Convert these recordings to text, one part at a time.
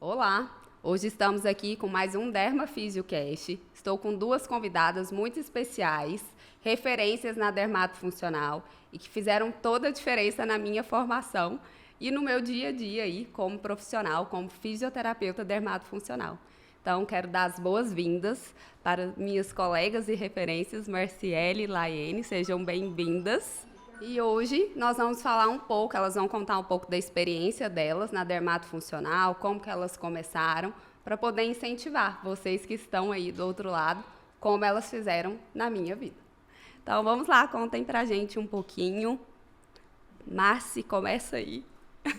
Olá! Hoje estamos aqui com mais um DermaFisiocast. Estou com duas convidadas muito especiais, referências na dermatofuncional e que fizeram toda a diferença na minha formação e no meu dia a dia aí como profissional, como fisioterapeuta dermatofuncional. Então, quero dar as boas-vindas para minhas colegas e referências, Marciele e Laiene, sejam bem-vindas. E hoje nós vamos falar um pouco, elas vão contar um pouco da experiência delas na dermatofuncional, como que elas começaram, para poder incentivar vocês que estão aí do outro lado, como elas fizeram na minha vida. Então vamos lá, contem pra gente um pouquinho. Marci, começa aí.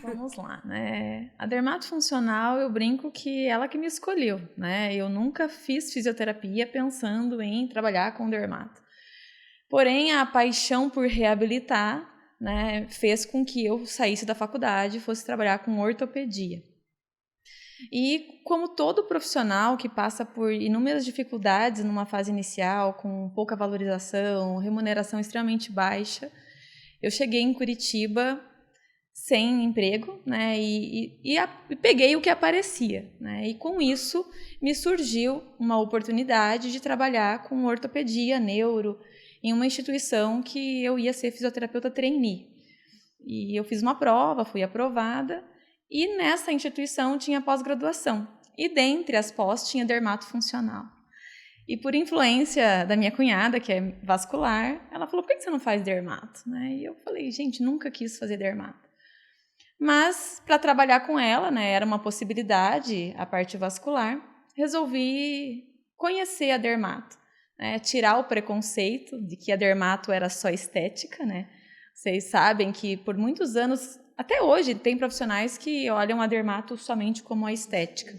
Vamos lá, né? A dermatofuncional, eu brinco que ela que me escolheu, né? Eu nunca fiz fisioterapia pensando em trabalhar com dermato. Porém, a paixão por reabilitar, né, fez com que eu saísse da faculdade e fosse trabalhar com ortopedia. E como todo profissional que passa por inúmeras dificuldades numa fase inicial, com pouca valorização, remuneração extremamente baixa, eu cheguei em Curitiba sem emprego, né, e peguei o que aparecia, né, e com isso me surgiu uma oportunidade de trabalhar com ortopedia, neuro, em uma instituição que eu ia ser fisioterapeuta trainee. E eu fiz uma prova, fui aprovada, e nessa instituição tinha pós-graduação. E dentre as pós tinha dermatofuncional. E por influência da minha cunhada, que é vascular, ela falou, por que você não faz dermato? Né? E eu falei, gente, nunca quis fazer dermato. Mas, para trabalhar com ela, né, era uma possibilidade, a parte vascular, resolvi conhecer a dermato. Tirar o preconceito de que a dermato era só estética, né? Vocês sabem que por muitos anos, até hoje, tem profissionais que olham a dermato somente como a estética.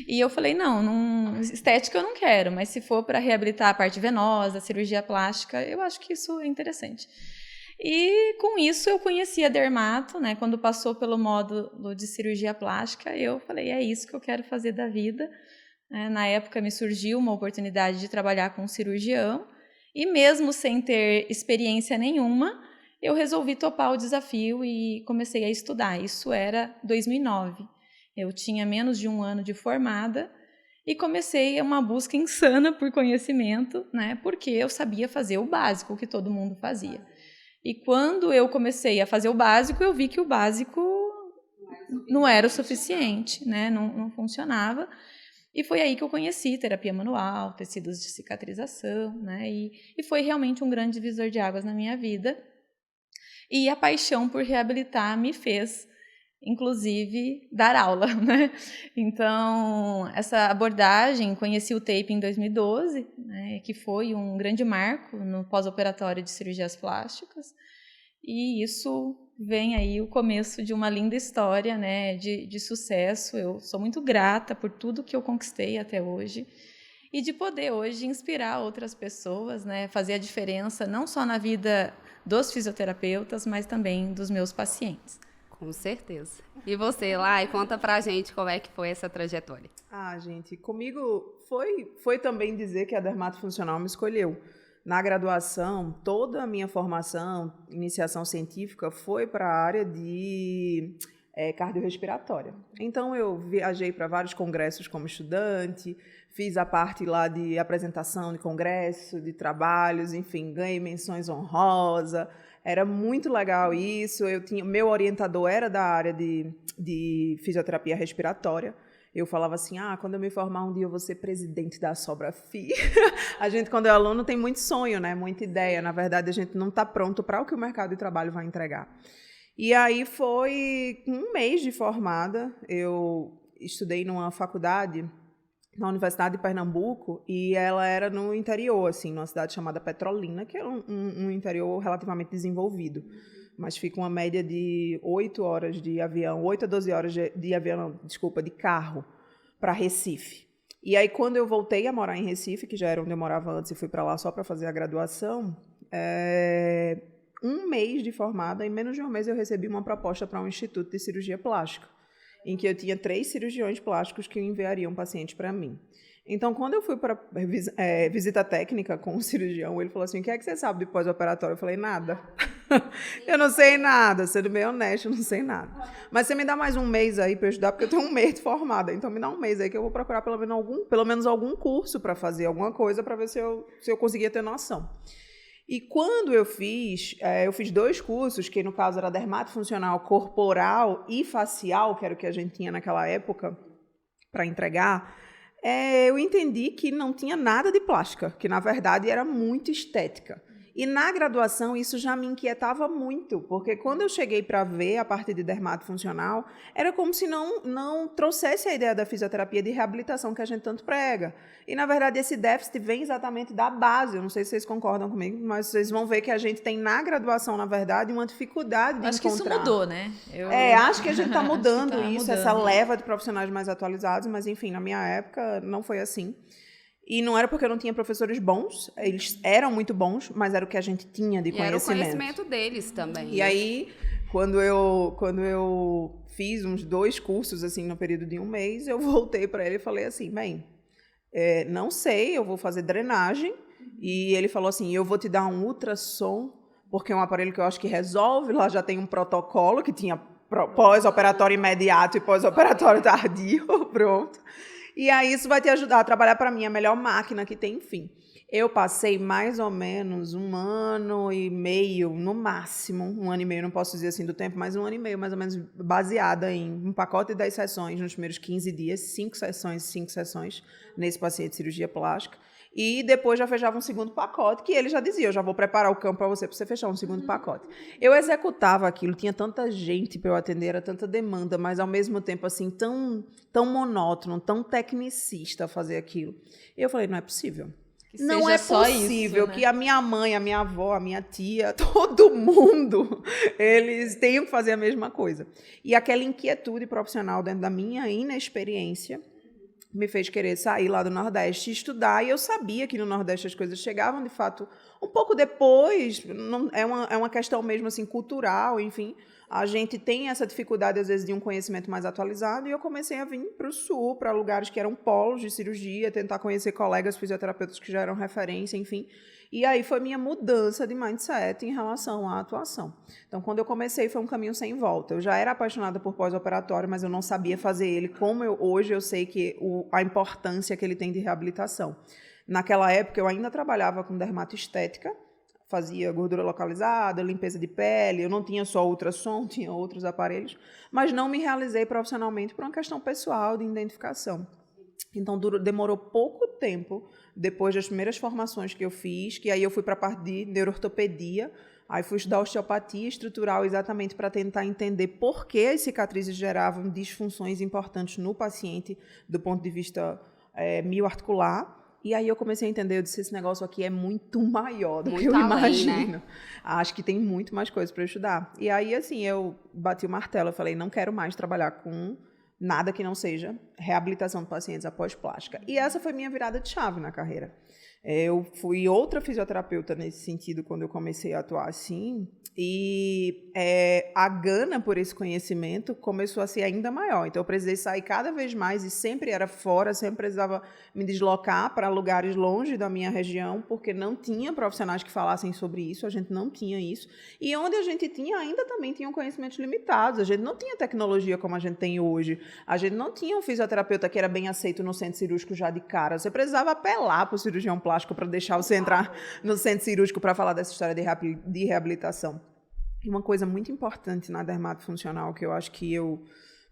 E eu falei, não, estética eu não quero, mas se for para reabilitar a parte venosa, a cirurgia plástica, eu acho que isso é interessante. E com isso eu conheci a dermato, né? Quando passou pelo módulo de cirurgia plástica, eu falei, é isso que eu quero fazer da vida. Na época me surgiu uma oportunidade de trabalhar com um cirurgião e mesmo sem ter experiência nenhuma, eu resolvi topar o desafio e comecei a estudar. Isso era 2009. Eu tinha menos de um ano de formada e comecei uma busca insana por conhecimento, né, porque eu sabia fazer o básico, o que todo mundo fazia. E quando eu comecei a fazer o básico, eu vi que o básico não era o suficiente, né, não funcionava. E foi aí que eu conheci terapia manual, tecidos de cicatrização, né? E foi realmente um grande divisor de águas na minha vida. E a paixão por reabilitar me fez, inclusive, dar aula, né? Então, essa abordagem, conheci o TAPE em 2012, né, que foi um grande marco no pós-operatório de cirurgias plásticas. E isso vem aí o começo de uma linda história, né, de sucesso. Eu sou muito grata por tudo que eu conquistei até hoje e de poder hoje inspirar outras pessoas, né, fazer a diferença não só na vida dos fisioterapeutas, mas também dos meus pacientes. Com certeza. E você, Lai, conta pra gente como é que foi essa trajetória. Gente, comigo foi também dizer que a dermatofuncional me escolheu. Na graduação, toda a minha formação, iniciação científica, foi para a área de cardiorrespiratória. Então, eu viajei para vários congressos como estudante, fiz a parte lá de apresentação de congresso, de trabalhos, enfim, ganhei menções honrosas. Era muito legal isso. Meu orientador era da área de fisioterapia respiratória. Eu falava assim, quando eu me formar um dia eu vou ser presidente da Sobrafy. A gente, quando é aluno, tem muito sonho, né? Muita ideia. Na verdade, a gente não está pronto para o que o mercado de trabalho vai entregar. E aí foi um mês de formada. Eu estudei numa faculdade, na Universidade de Pernambuco, e ela era no interior, assim, numa cidade chamada Petrolina, que é um interior relativamente desenvolvido. Mas fica uma média de 8 horas de avião, 8 a 12 horas de carro para Recife. E aí, quando eu voltei a morar em Recife, que já era onde eu morava antes, e fui para lá só para fazer a graduação, um mês de formada, em menos de um mês eu recebi uma proposta para um instituto de cirurgia plástica, em que eu tinha 3 cirurgiões plásticos que enviariam pacientes para mim. Então, quando eu fui para visita técnica com o cirurgião, ele falou assim, o que é que você sabe de pós-operatório? Eu falei, nada. Eu não sei nada, sendo bem honesto, eu não sei nada. Mas você me dá mais um mês aí para eu estudar, porque eu tenho um mês de formada. Então me dá um mês aí que eu vou procurar pelo menos algum curso para fazer alguma coisa para ver se eu conseguia ter noção. E quando eu fiz 2 cursos, que no caso era dermatofuncional corporal e facial, que era o que a gente tinha naquela época para entregar, eu entendi que não tinha nada de plástica, que na verdade era muito estética. E na graduação isso já me inquietava muito, porque quando eu cheguei para ver a parte de dermatofuncional, era como se não trouxesse a ideia da fisioterapia de reabilitação que a gente tanto prega. E, na verdade, esse déficit vem exatamente da base. Eu não sei se vocês concordam comigo, mas vocês vão ver que a gente tem na graduação, na verdade, uma dificuldade de acho encontrar. Acho que isso mudou, né? Acho que a gente está mudando isso, essa leva de profissionais mais atualizados, mas, enfim, na minha época não foi assim. E não era porque eu não tinha professores bons, eles eram muito bons, mas era o que a gente tinha de conhecimento. Era o conhecimento deles também. E aí, quando eu fiz uns 2 cursos, assim, no período de um mês, eu voltei para ele e falei assim, bem, não sei, eu vou fazer drenagem. E ele falou assim, eu vou te dar um ultrassom, porque é um aparelho que eu acho que resolve, lá já tem um protocolo que tinha pós-operatório imediato e pós-operatório tardio, pronto. E aí isso vai te ajudar a trabalhar para mim a melhor máquina que tem, enfim. Eu passei mais ou menos 1 ano e meio, no máximo, 1 ano e meio, não posso dizer assim do tempo, mas 1 ano e meio mais ou menos baseada em um pacote de 10 sessões nos primeiros 15 dias, 5 sessões nesse paciente de cirurgia plástica. E depois já fechava um segundo pacote, que ele já dizia, eu já vou preparar o campo para você fechar um segundo pacote. Eu executava aquilo, tinha tanta gente para eu atender, era tanta demanda, mas ao mesmo tempo assim, tão monótono, tão tecnicista fazer aquilo. E eu falei, não é possível. Não é possível isso, né? Que a minha mãe, a minha avó, a minha tia, todo mundo, eles tenham que fazer a mesma coisa. E aquela inquietude profissional dentro da minha inexperiência me fez querer sair lá do Nordeste e estudar, e eu sabia que no Nordeste as coisas chegavam, de fato, um pouco depois, é uma questão mesmo assim, cultural, enfim, a gente tem essa dificuldade, às vezes, de um conhecimento mais atualizado, e eu comecei a vir para o Sul, para lugares que eram polos de cirurgia, tentar conhecer colegas fisioterapeutas que já eram referência, enfim. E aí foi minha mudança de mindset em relação à atuação. Então, quando eu comecei, foi um caminho sem volta. Eu já era apaixonada por pós-operatório, mas eu não sabia fazer ele como hoje eu sei que a importância que ele tem de reabilitação. Naquela época, eu ainda trabalhava com dermatoestética, fazia gordura localizada, limpeza de pele, eu não tinha só ultrassom, tinha outros aparelhos, mas não me realizei profissionalmente por uma questão pessoal de identificação. Então, demorou pouco tempo, depois das primeiras formações que eu fiz, que aí eu fui para a parte de neuroortopedia, aí fui estudar osteopatia estrutural exatamente para tentar entender por que as cicatrizes geravam disfunções importantes no paciente do ponto de vista mioarticular. E aí eu comecei a entender, eu disse, esse negócio aqui é muito maior do que eu imagino. Né? Acho que tem muito mais coisas para eu estudar. E aí, assim, eu bati o martelo, eu falei, não quero mais trabalhar com nada que não seja reabilitação de pacientes após plástica. E essa foi minha virada de chave na carreira. Eu fui outra fisioterapeuta nesse sentido quando eu comecei a atuar assim, e a gana por esse conhecimento começou a ser ainda maior. Então, eu precisei sair cada vez mais e sempre era fora, sempre precisava me deslocar para lugares longe da minha região, porque não tinha profissionais que falassem sobre isso, a gente não tinha isso. E onde a gente tinha, ainda também tinham conhecimentos limitados. A gente não tinha tecnologia como a gente tem hoje. A gente não tinha um fisioterapeuta que era bem aceito no centro cirúrgico já de cara. Você precisava apelar para o cirurgião plástico para deixar você entrar no centro cirúrgico para falar dessa história de reabilitação. E uma coisa muito importante na dermatofuncional que eu acho que eu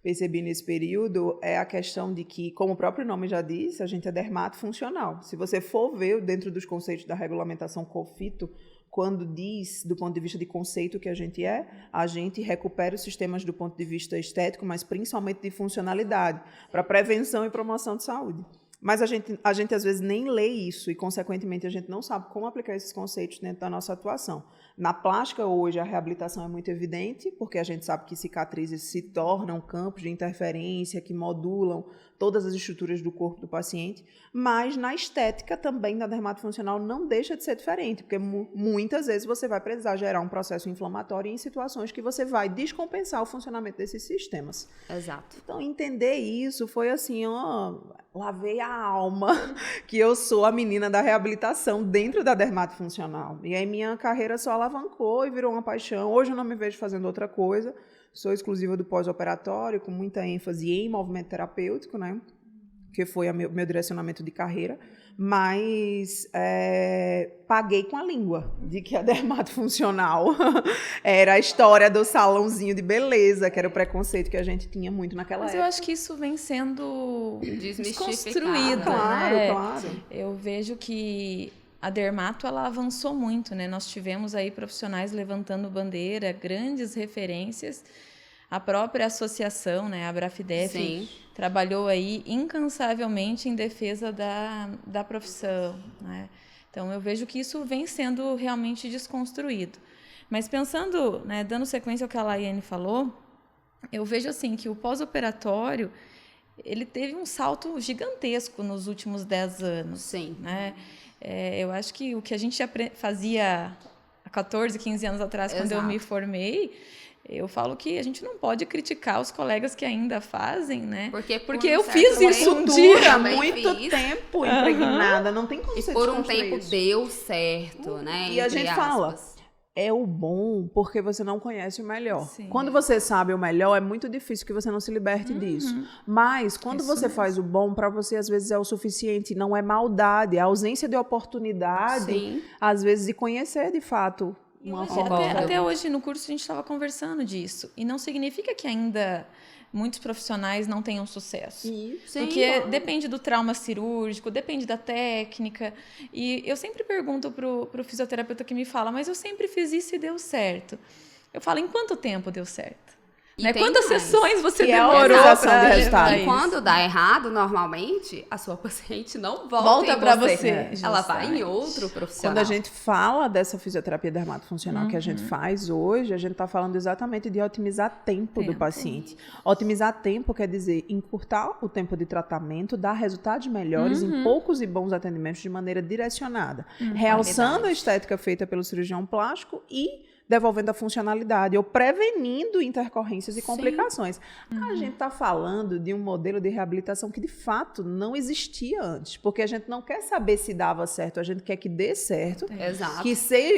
percebi nesse período é a questão de que, como o próprio nome já diz, a gente é dermatofuncional. Se você for ver dentro dos conceitos da regulamentação COFITO, quando diz, do ponto de vista de conceito que a gente recupera os sistemas do ponto de vista estético, mas principalmente de funcionalidade, para prevenção e promoção de saúde. Mas a gente às vezes nem lê isso e, consequentemente, a gente não sabe como aplicar esses conceitos dentro da nossa atuação. Na plástica, hoje, a reabilitação é muito evidente, porque a gente sabe que cicatrizes se tornam campos de interferência que modulam todas as estruturas do corpo do paciente, mas na estética também da dermatofuncional não deixa de ser diferente, porque muitas vezes você vai precisar gerar um processo inflamatório em situações que você vai descompensar o funcionamento desses sistemas. Exato. Então, entender isso foi assim, ó, lavei a alma que eu sou a menina da reabilitação dentro da dermatofuncional. E aí minha carreira só alavancou e virou uma paixão. Hoje eu não me vejo fazendo outra coisa. Sou exclusiva do pós-operatório, com muita ênfase em movimento terapêutico, né? Que foi o meu direcionamento de carreira. Mas paguei com a língua de que a dermatofuncional era a história do salãozinho de beleza, que era o preconceito que a gente tinha muito naquela época. Mas eu acho que isso vem sendo desconstruído, Claro, né? claro. Eu vejo que a dermato, ela avançou muito, né? Nós tivemos aí profissionais levantando bandeira, grandes referências. A própria associação, né, a Abrafidef, Sim. trabalhou aí incansavelmente em defesa da profissão, né? Então, eu vejo que isso vem sendo realmente desconstruído. Mas pensando, né, dando sequência ao que a Laiane falou, eu vejo assim que o pós-operatório, ele teve um salto gigantesco nos últimos 10 anos. Sim. Né? Eu acho que o que a gente fazia há 14, 15 anos atrás, quando eu me formei, eu falo que a gente não pode criticar os colegas que ainda fazem, né? Porque eu fiz isso um dia. Há muito tempo impregnada, não tem como e você por um tempo isso. deu certo, né? E a gente Entre fala, aspas. é o bom porque você não conhece o melhor. Sim. Quando você sabe o melhor, é muito difícil que você não se liberte disso. Mas quando Isso você mesmo. faz o bom, para você às vezes é o suficiente. Não é maldade, é a ausência de oportunidade, Sim. às vezes, de conhecer de fato uma forma. Até hoje no curso a gente estava conversando disso. E não significa que ainda muitos profissionais não tenham sucesso. Sim, Porque claro. depende do trauma cirúrgico, depende da técnica. E eu sempre pergunto pro fisioterapeuta que me fala, mas eu sempre fiz isso e deu certo. Eu falo, em quanto tempo deu certo? E Né? tem Quantas mais. sessões você Que é a demorou organização para de resultado. levar E isso? quando dá errado, normalmente, a sua paciente não volta Volta em pra você. você, Ela vai em justamente. outro profissional. Quando a gente fala dessa fisioterapia dermatofuncional que a gente faz hoje, a gente está falando exatamente de otimizar tempo do paciente. Otimizar tempo quer dizer encurtar o tempo de tratamento, dar resultados melhores em poucos e bons atendimentos de maneira direcionada, realçando qualidade. a estética feita pelo cirurgião plástico e devolvendo a funcionalidade ou prevenindo intercorrências e complicações. A gente está falando de um modelo de reabilitação que, de fato, não existia antes, porque a gente não quer saber se dava certo, a gente quer que dê certo, Exato.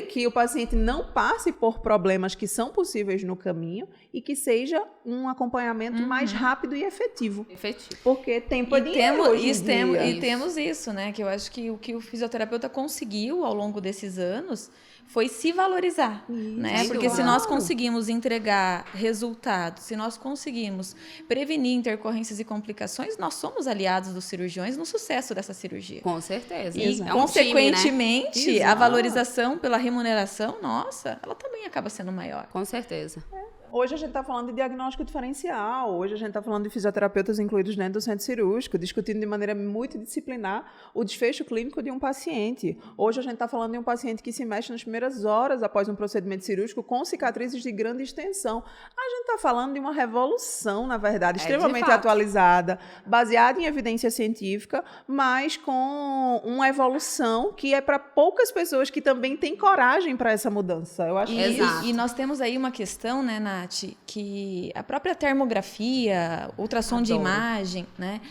que o paciente não passe por problemas que são possíveis no caminho e que seja um acompanhamento mais rápido e efetivo. Efetivo. Porque tempo é E dinheiro hoje em dia. temos isso, né? Que eu acho que o que o fisioterapeuta conseguiu ao longo desses anos foi se valorizar, né? sem Porque se dúvida. nós conseguimos entregar resultados, se nós conseguimos prevenir intercorrências e complicações, nós somos aliados dos cirurgiões no sucesso dessa cirurgia. Com certeza. E, É um consequentemente, time, né? a Exato. valorização pela remuneração, nossa, ela também acaba sendo maior. time, né? Com certeza. Hoje a gente está falando de diagnóstico diferencial, hoje a gente está falando de fisioterapeutas incluídos dentro do centro cirúrgico, discutindo de maneira multidisciplinar o desfecho clínico de um paciente. Hoje a gente está falando de um paciente que se mexe nas primeiras horas após um procedimento cirúrgico com cicatrizes de grande extensão. A gente está falando de uma revolução, na verdade, extremamente de fato. atualizada, baseada em evidência científica, mas com uma evolução que é para poucas pessoas que também têm coragem para essa mudança. Eu acho que Exato. E nós temos aí uma questão, né, Nath, que a própria termografia, ultrassom de Adoro. imagem, né,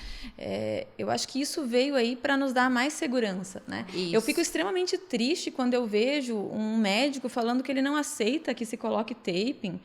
eu acho que isso veio aí para nos dar mais segurança, né? Isso. Eu fico extremamente triste quando eu vejo um médico falando que ele não aceita que se coloque taping,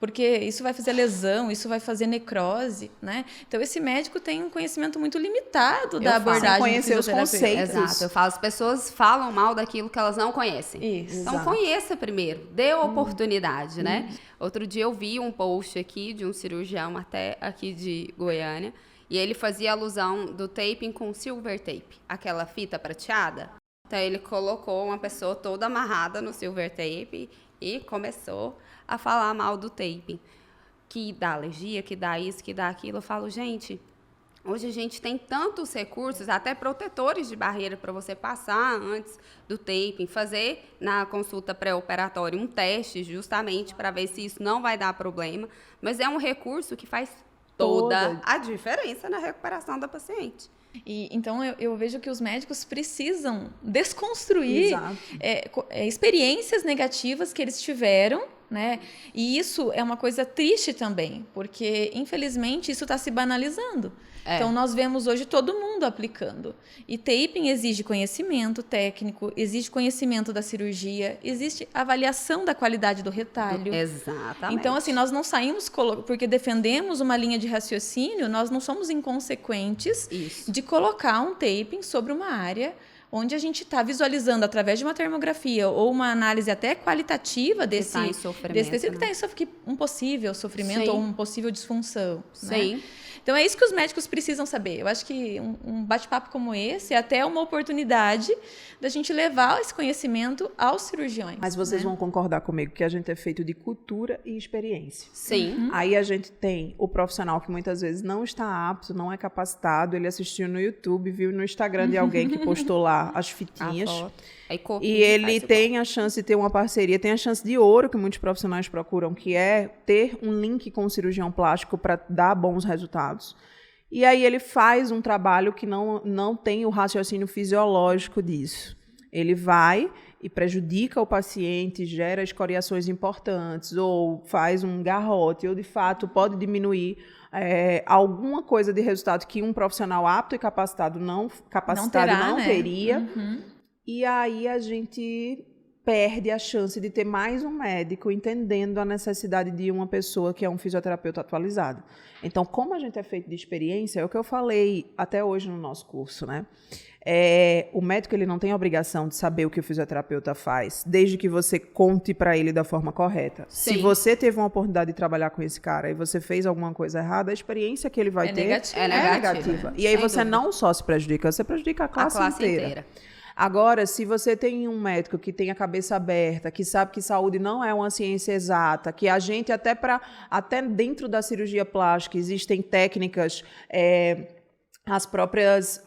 porque isso vai fazer lesão, isso vai fazer necrose, né? Então, esse médico tem um conhecimento muito limitado da falo, abordagem do conhecer os fisioterapeuta. conceitos. Exato. Eu falo, as pessoas falam mal daquilo que elas não conhecem. Isso. Então, Exato. conheça primeiro, dê oportunidade, né? Outro dia eu vi um post aqui de um cirurgião até aqui de Goiânia, e ele fazia alusão do taping com silver tape, aquela fita prateada. Então, ele colocou uma pessoa toda amarrada no silver tape e começou a falar mal do taping, que dá alergia, que dá isso, que dá aquilo. Eu falo, gente, hoje a gente tem tantos recursos, até protetores de barreira para você passar antes do taping, fazer na consulta pré-operatória um teste justamente para ver se isso não vai dar problema, mas é um recurso que faz toda a diferença na recuperação da paciente. E, então, eu vejo que os médicos precisam desconstruir experiências negativas que eles tiveram, né? E isso é uma coisa triste também, porque, infelizmente, isso está se banalizando. Então, nós vemos hoje todo mundo aplicando. E taping exige conhecimento técnico, exige conhecimento da cirurgia, existe avaliação da qualidade do retalho. Exatamente. Então, assim, nós não saímos porque defendemos uma linha de raciocínio, nós não somos inconsequentes de colocar um taping sobre uma área onde a gente está visualizando através de uma termografia ou uma análise até qualitativa desse tecido que está em um possível sofrimento ou uma possível disfunção. Sim. Né? Então, é isso que os médicos precisam saber. Eu acho que um bate-papo como esse é até uma oportunidade da gente levar esse conhecimento aos cirurgiões. Mas vocês vão concordar comigo que a gente é feito de cultura e experiência. Sim. Aí a gente tem o profissional que muitas vezes não está apto, não é capacitado, ele assistiu no YouTube, viu no Instagram de alguém que postou lá as fitinhas. E ele tem a chance de ter uma parceria, tem a chance de ouro que muitos profissionais procuram, que é ter um link com o cirurgião plástico para dar bons resultados. E aí ele faz um trabalho que não tem o raciocínio fisiológico disso. Ele vai e prejudica o paciente, gera escoriações importantes, ou faz um garrote, ou de fato pode diminuir alguma coisa de resultado que um profissional apto e capacitado não teria. Uhum. E aí a gente perde a chance de ter mais um médico entendendo a necessidade de uma pessoa que é um fisioterapeuta atualizado. Então, como a gente é feito de experiência, é o que eu falei até hoje no nosso curso, né? O médico ele não tem a obrigação de saber o que o fisioterapeuta faz, desde que você conte para ele da forma correta. Sim. Se você teve uma oportunidade de trabalhar com esse cara e você fez alguma coisa errada, a experiência que ele vai ter é negativa. E aí você não só se prejudica, você prejudica a classe inteira. Agora, se você tem um médico que tem a cabeça aberta, que sabe que saúde não é uma ciência exata, que a gente até dentro da cirurgia plástica existem técnicas, as próprias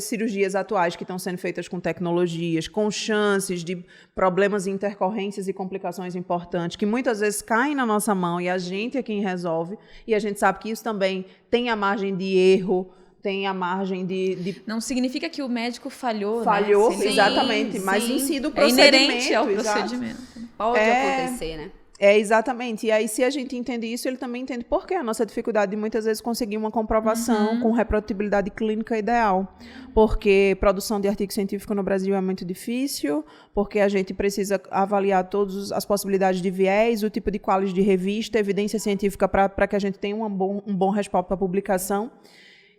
cirurgias atuais que estão sendo feitas com tecnologias, com chances de problemas, intercorrências e complicações importantes, que muitas vezes caem na nossa mão e a gente é quem resolve, e a gente sabe que isso também tem a margem de erro, tem a margem de... Não significa que o médico falhou, né? Exatamente, mas em si do procedimento. É inerente ao procedimento. Pode acontecer, né? Exatamente. E aí, se a gente entende isso, ele também entende por que a nossa dificuldade de muitas vezes conseguir uma comprovação com reprodutibilidade clínica ideal. Porque produção de artigo científico no Brasil é muito difícil, porque a gente precisa avaliar todas as possibilidades de viés, o tipo de qualidade de revista, evidência científica para que a gente tenha um bom respaldo para a publicação.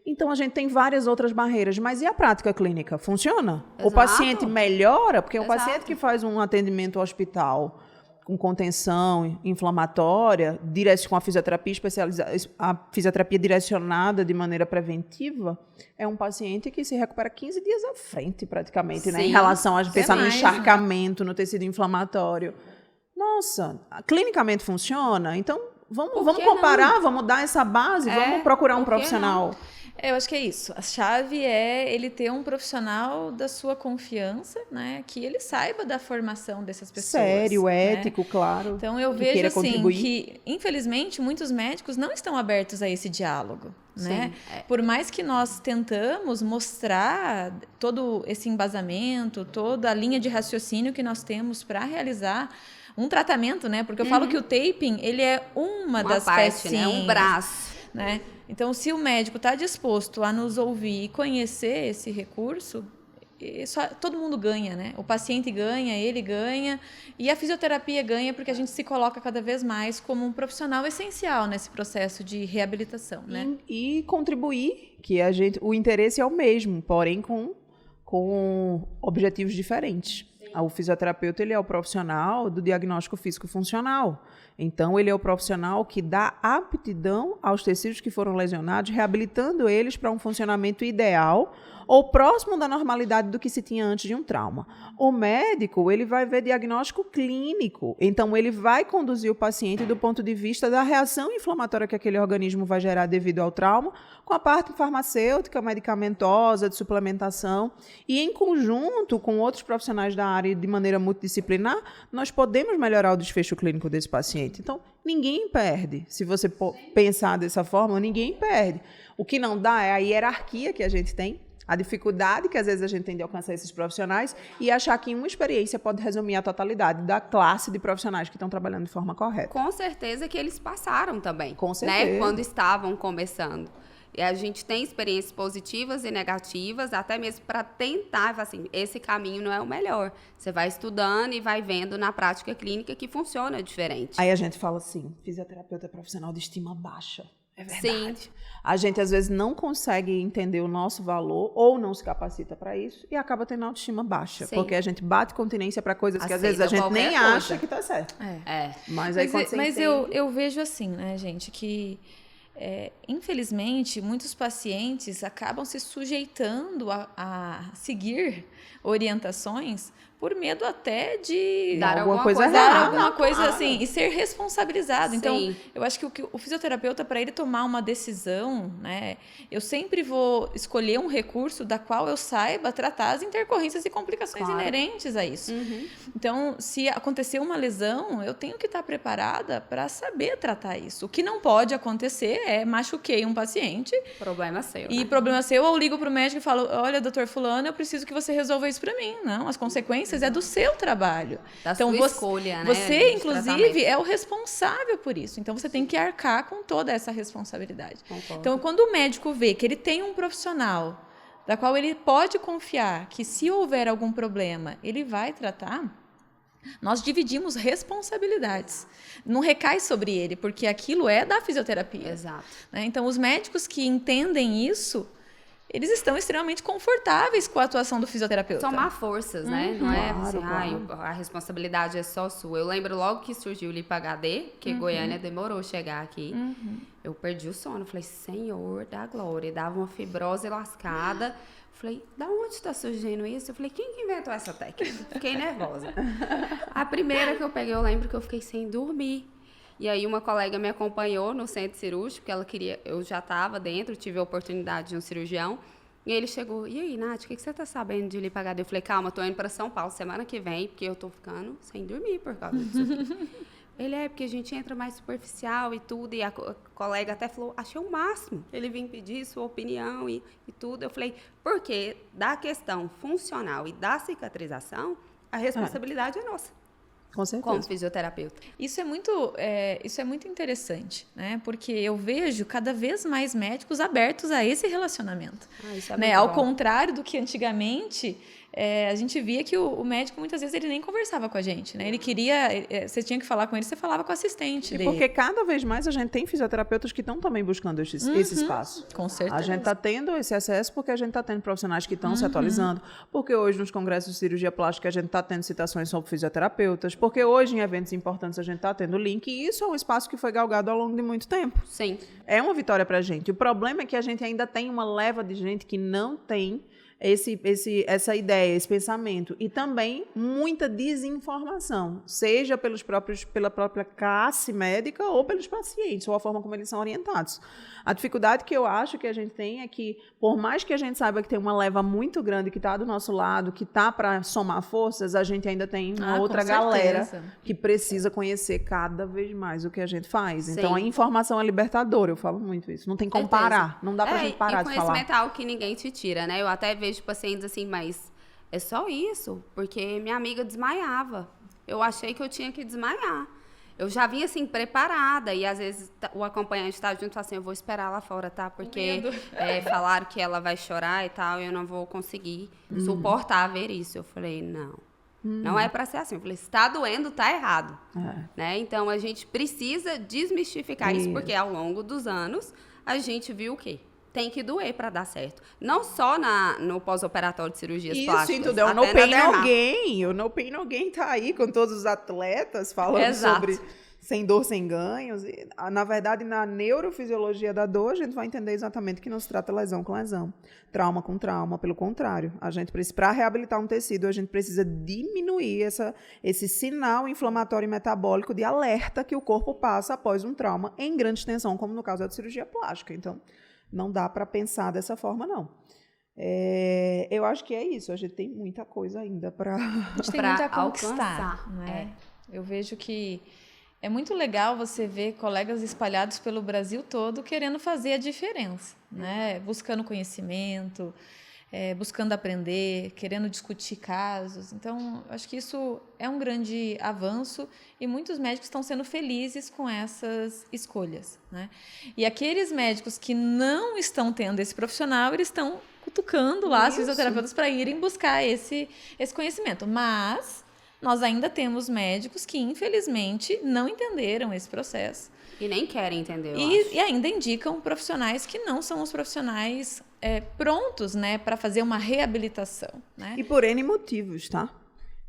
Então, a gente tem várias outras barreiras. Mas e a prática clínica? Funciona? Exato. O paciente melhora? Porque Exato. o paciente que faz um atendimento ao hospital com contenção inflamatória, com a fisioterapia especializada, a fisioterapia direcionada de maneira preventiva, é um paciente que se recupera 15 dias à frente, praticamente, né? Em relação a pensar no encharcamento, no tecido inflamatório. Nossa, clinicamente funciona? Então, vamos comparar, vamos dar essa base, vamos procurar um profissional. Eu acho que é isso. A chave é ele ter um profissional da sua confiança, né? Que ele saiba da formação dessas pessoas. Sério, né? ético, claro. Então, eu vejo assim que, infelizmente, muitos médicos não estão abertos a esse diálogo. Né? Por mais que nós tentamos mostrar todo esse embasamento, toda a linha de raciocínio que nós temos para realizar um tratamento, né? Porque eu falo que o taping, ele é uma das pecinhas, né? Um braço. Né? Então, se o médico está disposto a nos ouvir e conhecer esse recurso, todo mundo ganha, né? O paciente ganha, ele ganha, e a fisioterapia ganha porque a gente se coloca cada vez mais como um profissional essencial nesse processo de reabilitação, né? E contribuir, que o interesse é o mesmo, porém com objetivos diferentes. O fisioterapeuta ele é o profissional do diagnóstico físico-funcional. Então, ele é o profissional que dá aptidão aos tecidos que foram lesionados, reabilitando eles para um funcionamento ideal, ou próximo da normalidade do que se tinha antes de um trauma. O médico, ele vai ver diagnóstico clínico, então ele vai conduzir o paciente do ponto de vista da reação inflamatória que aquele organismo vai gerar devido ao trauma, com a parte farmacêutica, medicamentosa, de suplementação, e em conjunto com outros profissionais da área de maneira multidisciplinar, nós podemos melhorar o desfecho clínico desse paciente. Então, ninguém perde. Se você pensar dessa forma, ninguém perde. O que não dá é a hierarquia que a gente tem, a dificuldade que às vezes a gente tem de alcançar esses profissionais e achar que uma experiência pode resumir a totalidade da classe de profissionais que estão trabalhando de forma correta. Com certeza que eles passaram também. Com certeza. Né? Quando estavam começando. E a gente tem experiências positivas e negativas, até mesmo para tentar, assim, esse caminho não é o melhor. Você vai estudando e vai vendo na prática clínica que funciona diferente. Aí a gente fala assim, fisioterapeuta profissional de estima baixa. É verdade. Sim. A gente, às vezes, não consegue entender o nosso valor ou não se capacita para isso e acaba tendo autoestima baixa. Sim. Porque a gente bate continência para coisas que, às Aceita vezes, a gente nem qualquer acha coisa. que está certo. Mas aí, quando você Mas entende... eu vejo assim, né, gente, que infelizmente muitos pacientes acabam se sujeitando a seguir orientações por medo até de Dar alguma alguma coisa coisa errada. dar alguma coisa Claro. assim e ser responsabilizado. Sim. Então, eu acho que o fisioterapeuta, para ele tomar uma decisão, né, eu sempre vou escolher um recurso da qual eu saiba tratar as intercorrências e complicações Claro. inerentes a isso. Então, se acontecer uma lesão, eu tenho que estar preparada para saber tratar isso. O que não pode acontecer é machuquei um paciente Problema seu, e né? problema seu, eu ligo para o médico e falo, olha, doutor fulano, eu preciso que você resolva isso para mim. Não, as consequências é do seu trabalho. Da Então, sua você, escolha, né? você, de inclusive, tratamento. é o responsável por isso. Então, você tem que arcar com toda essa responsabilidade. Concordo. Então, quando o médico vê que ele tem um profissional da qual ele pode confiar que, se houver algum problema, ele vai tratar, nós dividimos responsabilidades. Não recai sobre ele, porque aquilo é da fisioterapia. Exato. Né? Então, os médicos que entendem isso, eles estão extremamente confortáveis com a atuação do fisioterapeuta. Somar forças, né? Não é assim, claro. a responsabilidade é só sua. Eu lembro logo que surgiu o LipaHD, que Goiânia demorou a chegar aqui. Eu perdi o sono. Falei, Senhor da glória. Dava uma fibrose lascada. Falei, da onde está surgindo isso? Eu falei, quem que inventou essa técnica? Fiquei nervosa. A primeira que eu peguei, eu lembro que eu fiquei sem dormir. E aí uma colega me acompanhou no centro cirúrgico, porque ela queria, eu já estava dentro, tive a oportunidade de um cirurgião. E ele chegou, e aí, Nath, o que você está sabendo de LipaHD? Eu falei, calma, estou indo para São Paulo semana que vem, porque eu estou ficando sem dormir por causa disso aqui. Ele porque a gente entra mais superficial e tudo, e a colega até falou, achei o máximo ele vir pedir sua opinião e tudo. Eu falei, porque da questão funcional e da cicatrização, a responsabilidade é nossa. Com certeza. Como fisioterapeuta. Isso é muito interessante, né? Porque eu vejo cada vez mais médicos abertos a esse relacionamento. Isso é Né? muito Ao bom. contrário do que antigamente, a gente via que o médico, muitas vezes, ele nem conversava com a gente, né? Ele queria... você tinha que falar com ele, você falava com o assistente E dele. porque cada vez mais a gente tem fisioterapeutas que estão também buscando esse espaço. Com certeza. A gente está tendo esse acesso porque a gente está tendo profissionais que estão se atualizando, porque hoje nos congressos de cirurgia plástica a gente está tendo citações sobre fisioterapeutas, porque hoje em eventos importantes a gente está tendo link, e isso é um espaço que foi galgado ao longo de muito tempo. Sim. É uma vitória para a gente. O problema é que a gente ainda tem uma leva de gente que não tem essa ideia, esse pensamento, e também muita desinformação, seja pela própria classe médica ou pelos pacientes, ou a forma como eles são orientados. A dificuldade que eu acho que a gente tem é que, por mais que a gente saiba que tem uma leva muito grande que está do nosso lado, que está para somar forças, a gente ainda tem uma outra galera que precisa conhecer cada vez mais o que a gente faz. Sim. Então, a informação é libertadora, eu falo muito isso. Não tem como parar, não dá para a gente parar de E falar. conhecimento é algo que ninguém te tira, né? Eu até vejo pacientes assim, mas é só isso, porque minha amiga desmaiava. Eu achei que eu tinha que desmaiar. Eu já vinha assim, preparada, e às vezes o acompanhante está junto e fala assim, eu vou esperar lá fora, tá? Porque falaram que ela vai chorar e tal, e eu não vou conseguir suportar ver isso. Eu falei, não é para ser assim. Eu falei, se tá doendo, tá errado. Né? Então, a gente precisa desmistificar isso, porque ao longo dos anos, a gente viu o quê? Tem que doer para dar certo. Não só no pós-operatório de cirurgias plásticas. Isso, entendeu? O No Pain No Gain. O No Pain No Gain tá aí com todos os atletas falando sem dor, sem ganhos. E, na verdade, na neurofisiologia da dor, a gente vai entender exatamente que não se trata lesão com lesão, trauma com trauma. Pelo contrário, a gente precisa, para reabilitar um tecido, a gente precisa diminuir esse sinal inflamatório e metabólico de alerta que o corpo passa após um trauma em grande extensão, como no caso da cirurgia plástica. Então, não dá para pensar dessa forma, não. Eu acho que é isso. A gente tem muita coisa ainda para A gente tem muito a conquistar, alcançar, né? Eu vejo que é muito legal você ver colegas espalhados pelo Brasil todo querendo fazer a diferença, né? Buscando conhecimento, buscando aprender, querendo discutir casos. Então, acho que isso é um grande avanço e muitos médicos estão sendo felizes com essas escolhas, né? E aqueles médicos que não estão tendo esse profissional, eles estão cutucando lá os fisioterapeutas para irem buscar esse conhecimento. Mas nós ainda temos médicos que, infelizmente, não entenderam esse processo. E nem querem entender, E ainda indicam profissionais que não são os profissionais prontos, né, para fazer uma reabilitação, né? E por N motivos, tá?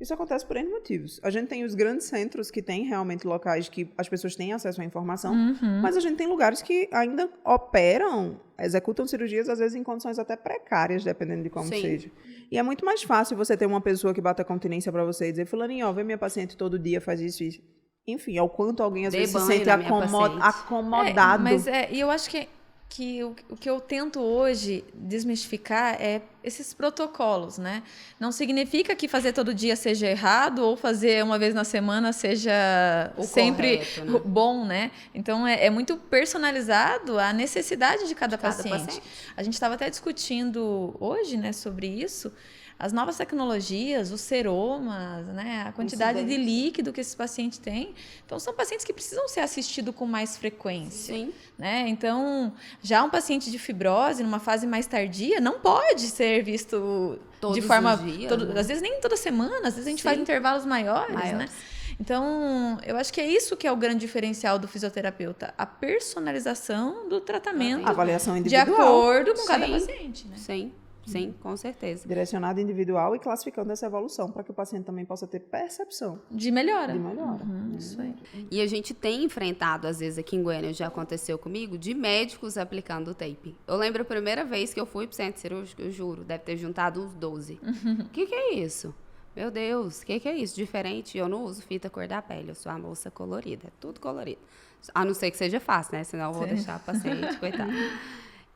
Isso acontece por N motivos. A gente tem os grandes centros que têm realmente locais que as pessoas têm acesso à informação, mas a gente tem lugares que ainda operam, executam cirurgias, às vezes em condições até precárias, dependendo de como seja. E é muito mais fácil você ter uma pessoa que bata continência para você e dizer, fulaninho, ó, vê minha paciente todo dia, faz isso, isso. Enfim, ao quanto alguém às vezes se sente acomodado. E eu acho que o que eu tento hoje desmistificar é esses protocolos, né? Não significa que fazer todo dia seja errado ou fazer uma vez na semana seja sempre correto, né? bom, né? Então, é muito personalizado a necessidade de cada paciente. A gente estava até discutindo hoje, né, sobre isso. As novas tecnologias, os seromas, né, a quantidade de líquido que esses pacientes têm. Então, são pacientes que precisam ser assistidos com mais frequência. Sim. Né? Então, já um paciente de fibrose, numa fase mais tardia, não pode ser visto todos de forma... os dias, né? Às vezes nem toda semana, às vezes a gente faz intervalos maiores, né? Então, eu acho que é isso que é o grande diferencial do fisioterapeuta. A personalização do tratamento. A avaliação individual. De acordo com cada paciente, né? Sim, com certeza. Direcionado individual e classificando essa evolução para que o paciente também possa ter percepção de melhora. Isso aí. E a gente tem enfrentado, às vezes aqui em Goiânia, já aconteceu comigo, de médicos aplicando o taping. Eu lembro a primeira vez que eu fui para o centro cirúrgico, eu juro, deve ter juntado uns 12. O que é isso? Meu Deus, o que é isso? Diferente, eu não uso fita cor da pele, eu sou a moça colorida, é tudo colorido. A não ser que seja fácil, né? Senão eu vou deixar a paciente, coitada.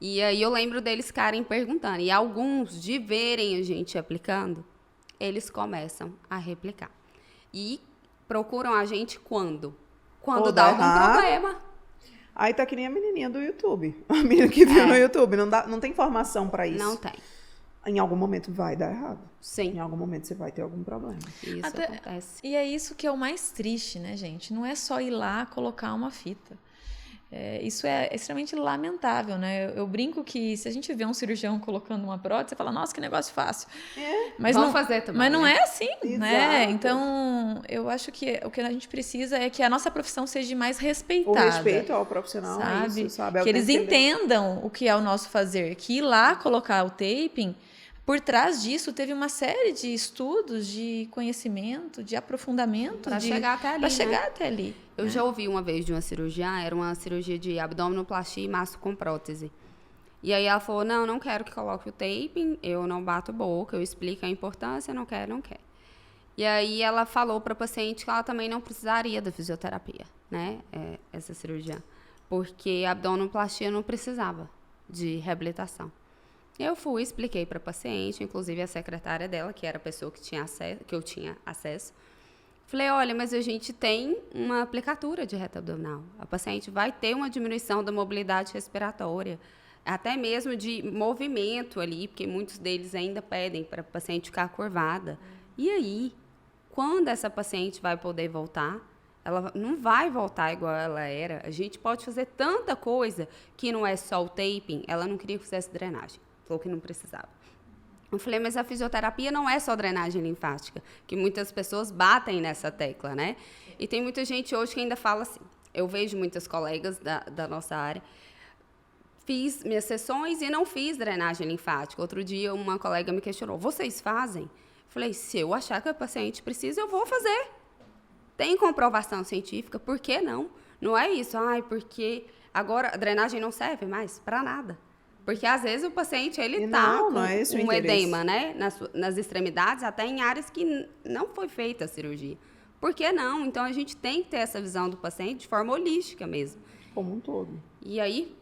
E aí eu lembro deles ficarem perguntando. E alguns, de verem a gente aplicando, eles começam a replicar. E procuram a gente quando? Quando dá algum problema. Aí tá que nem a menininha do YouTube. A menina que viu no YouTube. Não tem informação para isso. Não tem. Em algum momento vai dar errado. Sim. Em algum momento você vai ter algum problema. Isso acontece. E é isso que é o mais triste, né, gente? Não é só ir lá colocar uma fita. Isso é extremamente lamentável, né? Eu brinco que se a gente vê um cirurgião colocando uma prótese, você fala, nossa, que negócio fácil. Mas vamos fazer também. Mas não é assim, né? Exato. Então, eu acho que o que a gente precisa é que a nossa profissão seja mais respeitada. O respeito ao profissional, sabe? É isso, sabe? Que eles entendam o que é o nosso fazer. Que ir lá colocar o taping, por trás disso, teve uma série de estudos, de conhecimento, de aprofundamento. Para chegar até ali, Para chegar até ali. Eu já ouvi uma vez de uma cirurgiã, era uma cirurgia de abdominoplastia e mastro com prótese. E aí ela falou, não quero que coloque o taping, eu não bato boca, eu explico a importância, não quero. E aí ela falou para a paciente que ela também não precisaria da fisioterapia, né, essa cirurgiã, porque a abdominoplastia não precisava de reabilitação. Eu fui, expliquei para a paciente, inclusive a secretária dela, que era a pessoa que eu tinha acesso. Falei, olha, mas a gente tem uma aplicatura de reto abdominal. A paciente vai ter uma diminuição da mobilidade respiratória, até mesmo de movimento ali, porque muitos deles ainda pedem para a paciente ficar curvada. E aí, quando essa paciente vai poder voltar? Ela não vai voltar igual ela era. A gente pode fazer tanta coisa que não é só o taping. Ela não queria que fizesse drenagem. Falou que não precisava. Eu falei, mas a fisioterapia não é só drenagem linfática, que muitas pessoas batem nessa tecla, né? E tem muita gente hoje que ainda fala assim, eu vejo muitas colegas da nossa área, fiz minhas sessões e não fiz drenagem linfática. Outro dia uma colega me questionou, vocês fazem? Eu falei, se eu achar que a paciente precisa, eu vou fazer. tem comprovação científica, por que não? Não é isso, porque agora a drenagem não serve mais para nada. Porque às vezes o paciente ele está com um edema, né, nas extremidades, até em áreas que não foi feita a cirurgia. Por que não? Então a gente tem que ter essa visão do paciente de forma holística mesmo. Como um todo. E aí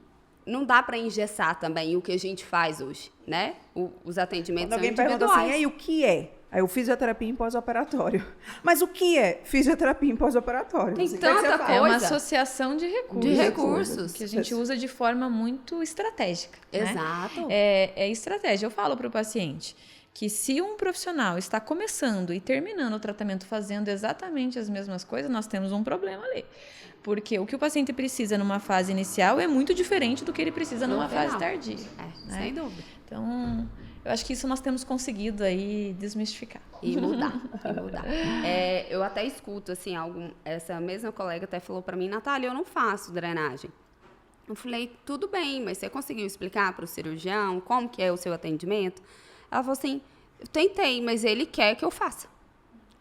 não dá para engessar também o que a gente faz hoje, né? Os atendimentos Quando são alguém pergunta assim, o que é? Aí, fisioterapia em pós-operatório. Mas o que é fisioterapia em pós-operatório? Tem tanta coisa. É uma associação de recursos. De recursos. Que a gente usa de forma muito estratégica. Exato. Né? É estratégia. Eu falo para o paciente que se um profissional está começando e terminando o tratamento fazendo exatamente as mesmas coisas, nós temos um problema ali. Porque o que o paciente precisa numa fase inicial é muito diferente do que ele precisa numa fase tardia. Né? Sem dúvida. Então, eu acho que isso nós temos conseguido aí desmistificar. E mudar. Eu até escuto, assim, essa mesma colega até falou para mim, Natália, eu não faço drenagem. Eu falei, tudo bem, mas você conseguiu explicar para o cirurgião como que é o seu atendimento? Ela falou assim, eu tentei, mas ele quer que eu faça.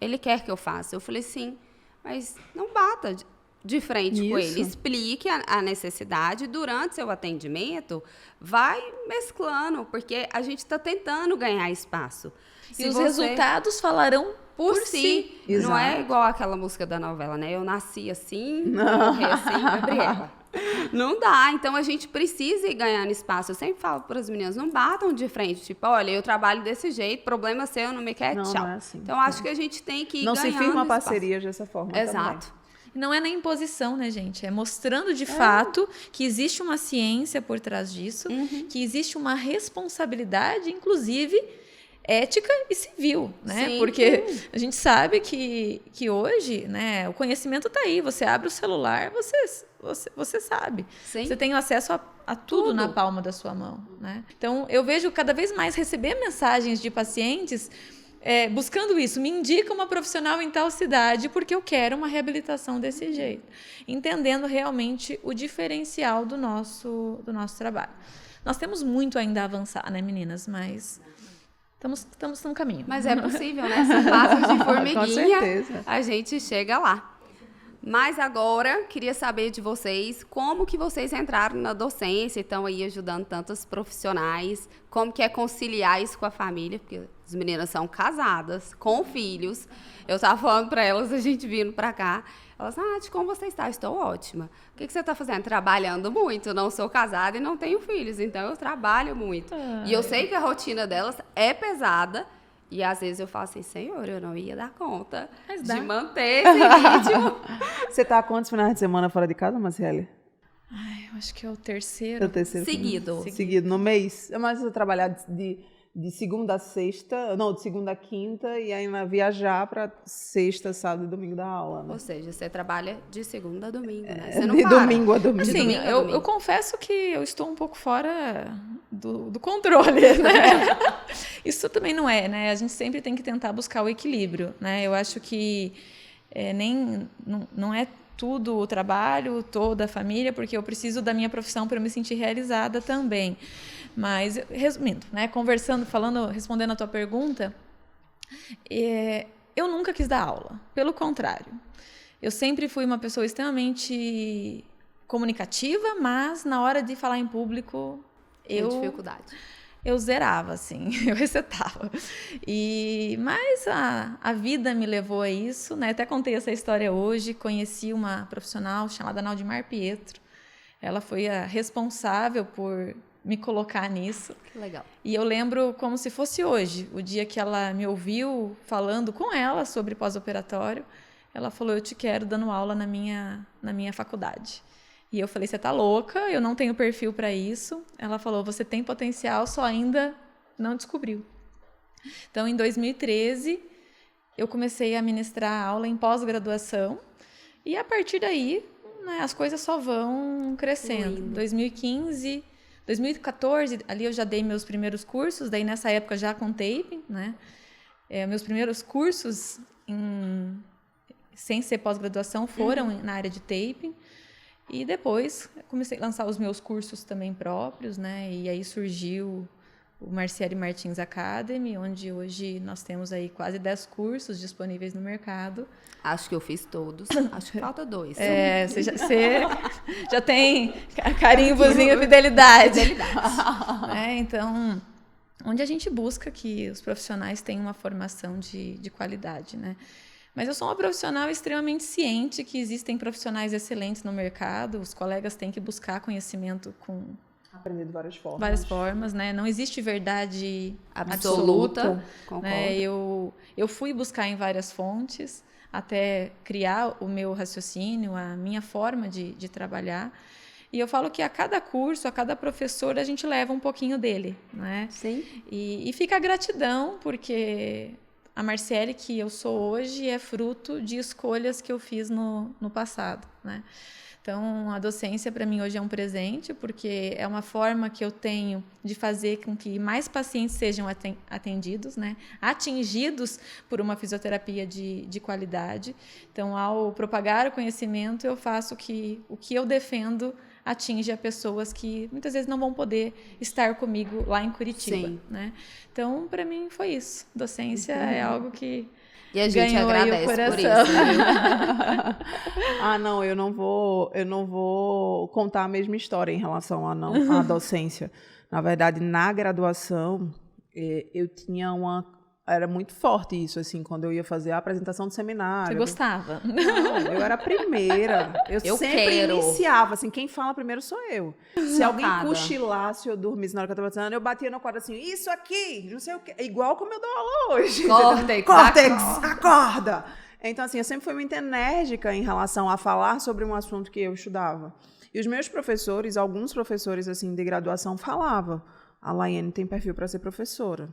Ele quer que eu faça. Eu falei, sim, mas não bata de frente com ele. Explique a necessidade. Durante seu atendimento, vai mesclando, porque a gente está tentando ganhar espaço. E os resultados falarão por si. Não é igual aquela música da novela, né? Eu nasci assim, morri assim, Gabriela. Não dá, então a gente precisa ir ganhando espaço. Eu sempre falo para as meninas, não batam de frente, tipo, olha, eu trabalho desse jeito, problema seu, não me quer, tchau. Não é assim. Então acho que a gente tem que ir não ganhando se firma espaço. parcerias dessa forma. Exato. Também. Não é na imposição, né, gente? É mostrando de fato que existe uma ciência por trás disso, que existe uma responsabilidade, inclusive ética e civil, né? Sim. Porque a gente sabe que hoje, né, o conhecimento está aí. Você abre o celular, você sabe. Sim. Você tem acesso a tudo na palma da sua mão, né? Então, eu vejo cada vez mais receber mensagens de pacientes buscando isso. Me indica uma profissional em tal cidade porque eu quero uma reabilitação desse jeito. Entendendo realmente o diferencial do nosso trabalho. Nós temos muito ainda a avançar, né, meninas? Mas estamos no caminho. Mas é possível, né? São passos de formiguinha. Com certeza. A gente chega lá. Mas agora, queria saber de vocês, como que vocês entraram na docência e estão aí ajudando tantos profissionais, como que é conciliar isso com a família, porque as meninas são casadas, com filhos. Eu estava falando para elas, a gente vindo para cá, elas, como você está? Estou ótima. O que você está fazendo? Trabalhando muito, não sou casada e não tenho filhos, então eu trabalho muito. E eu sei que a rotina delas é pesada, e às vezes eu falo assim, Senhor, eu não ia dar conta de manter esse ritmo. Você está há quantos finais de semana fora de casa, Marcele? Eu acho que é o terceiro. É o terceiro Seguido. No mês. Mas você trabalhar de segunda a sexta, não, de segunda a quinta, e ainda viajar para sexta, sábado e domingo da aula, né? Ou seja, você trabalha de segunda a domingo, né? Você não de para. domingo a domingo. Assim, eu confesso que eu estou um pouco fora do controle, né? Isso também não é, né? A gente sempre tem que tentar buscar o equilíbrio, né? Eu acho que não é tudo o trabalho, toda a família, porque eu preciso da minha profissão para me sentir realizada também. Mas, resumindo, né, respondendo a tua pergunta, eu nunca quis dar aula. Pelo contrário, eu sempre fui uma pessoa extremamente comunicativa, mas na hora de falar em público, dificuldade. Eu zerava, assim, eu resetava. Mas a vida me levou a isso, né? Até contei essa história hoje, conheci uma profissional chamada Naldimar Pietro. Ela foi a responsável por me colocar nisso. Que legal. E eu lembro como se fosse hoje, o dia que ela me ouviu falando com ela sobre pós-operatório, ela falou, eu te quero dando aula na minha faculdade. E eu falei, você tá louca, eu não tenho perfil para isso. Ela falou, você tem potencial, só ainda não descobriu. Então, em 2013, eu comecei a ministrar aula em pós-graduação. E a partir daí, né, as coisas só vão crescendo. 2014, ali eu já dei meus primeiros cursos, daí nessa época já com taping, né? Meus primeiros cursos, sem ser pós-graduação, foram na área de taping. E depois comecei a lançar os meus cursos também próprios, né? E aí surgiu o Marciele Martins Academy, onde hoje nós temos aí quase 10 cursos disponíveis no mercado. Acho que eu fiz todos. Acho que falta 2. Você já tem carimbozinho, fidelidade. Então, onde a gente busca que os profissionais tenham uma formação de qualidade, né? Mas eu sou uma profissional extremamente ciente que existem profissionais excelentes no mercado, os colegas têm que buscar conhecimento com... Aprender de várias formas. Várias formas, né? Não existe verdade absoluta. Né? Eu fui buscar em várias fontes até criar o meu raciocínio, a minha forma de trabalhar. E eu falo que a cada curso, a cada professor, a gente leva um pouquinho dele, né? Sim. E fica a gratidão, porque a Marciele que eu sou hoje é fruto de escolhas que eu fiz no passado, né? Então, a docência para mim hoje é um presente, porque é uma forma que eu tenho de fazer com que mais pacientes sejam atendidos, né? Atingidos por uma fisioterapia de qualidade. Então, ao propagar o conhecimento, eu faço que o que eu defendo atinja pessoas que muitas vezes não vão poder estar comigo lá em Curitiba. Sim. Né? Então, para mim, foi isso. Docência é algo que... E a gente agradece por isso. Não, eu não vou contar a mesma história em relação à docência. Na verdade, na graduação, eu tinha era muito forte isso, assim, quando eu ia fazer a apresentação do seminário. Você gostava? Não, eu era a primeira. Eu sempre iniciava, assim, quem fala primeiro sou eu. Se alguém cochilasse ou dormisse na hora que eu estava fazendo, eu batia no quadro assim, isso aqui, não sei o quê. Igual como eu dou aula hoje. Córtex, acorda! Então, assim, eu sempre fui muito enérgica em relação a falar sobre um assunto que eu estudava. E os meus professores, alguns professores, assim, de graduação, falavam, a Laiane tem perfil para ser professora.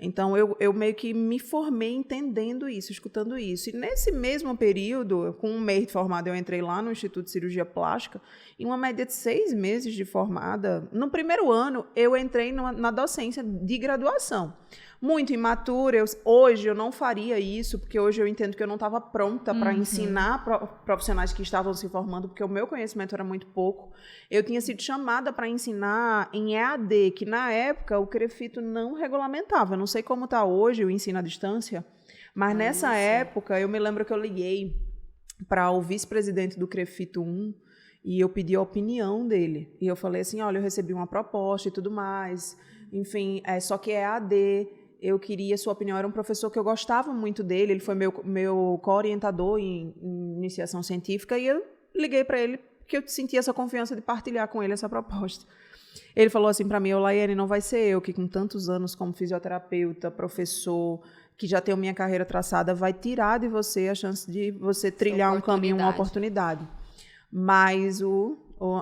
Então, eu meio que me formei entendendo isso, escutando isso. E nesse mesmo período, com 1 mês de formada, eu entrei lá no Instituto de Cirurgia Plástica, e uma média de 6 meses de formada. No primeiro ano, eu entrei na docência de graduação. Muito imatura. Hoje eu não faria isso, porque hoje eu entendo que eu não estava pronta para ensinar profissionais que estavam se formando, porque o meu conhecimento era muito pouco. Eu tinha sido chamada para ensinar em EAD, que na época o CREFITO não regulamentava. Não sei como está hoje o ensino à distância, mas nessa época eu me lembro que eu liguei para o vice-presidente do CREFITO 1 e eu pedi a opinião dele. E eu falei assim, olha, eu recebi uma proposta e tudo mais, enfim, só que é EAD. Eu queria sua opinião. Era um professor que eu gostava muito dele, ele foi meu co-orientador em iniciação científica, e eu liguei para ele porque eu senti essa confiança de partilhar com ele essa proposta. Ele falou assim para mim, Laiane, não vai ser eu que com tantos anos como fisioterapeuta, professor, que já tenho minha carreira traçada, vai tirar de você a chance de você trilhar um caminho, uma oportunidade. Mas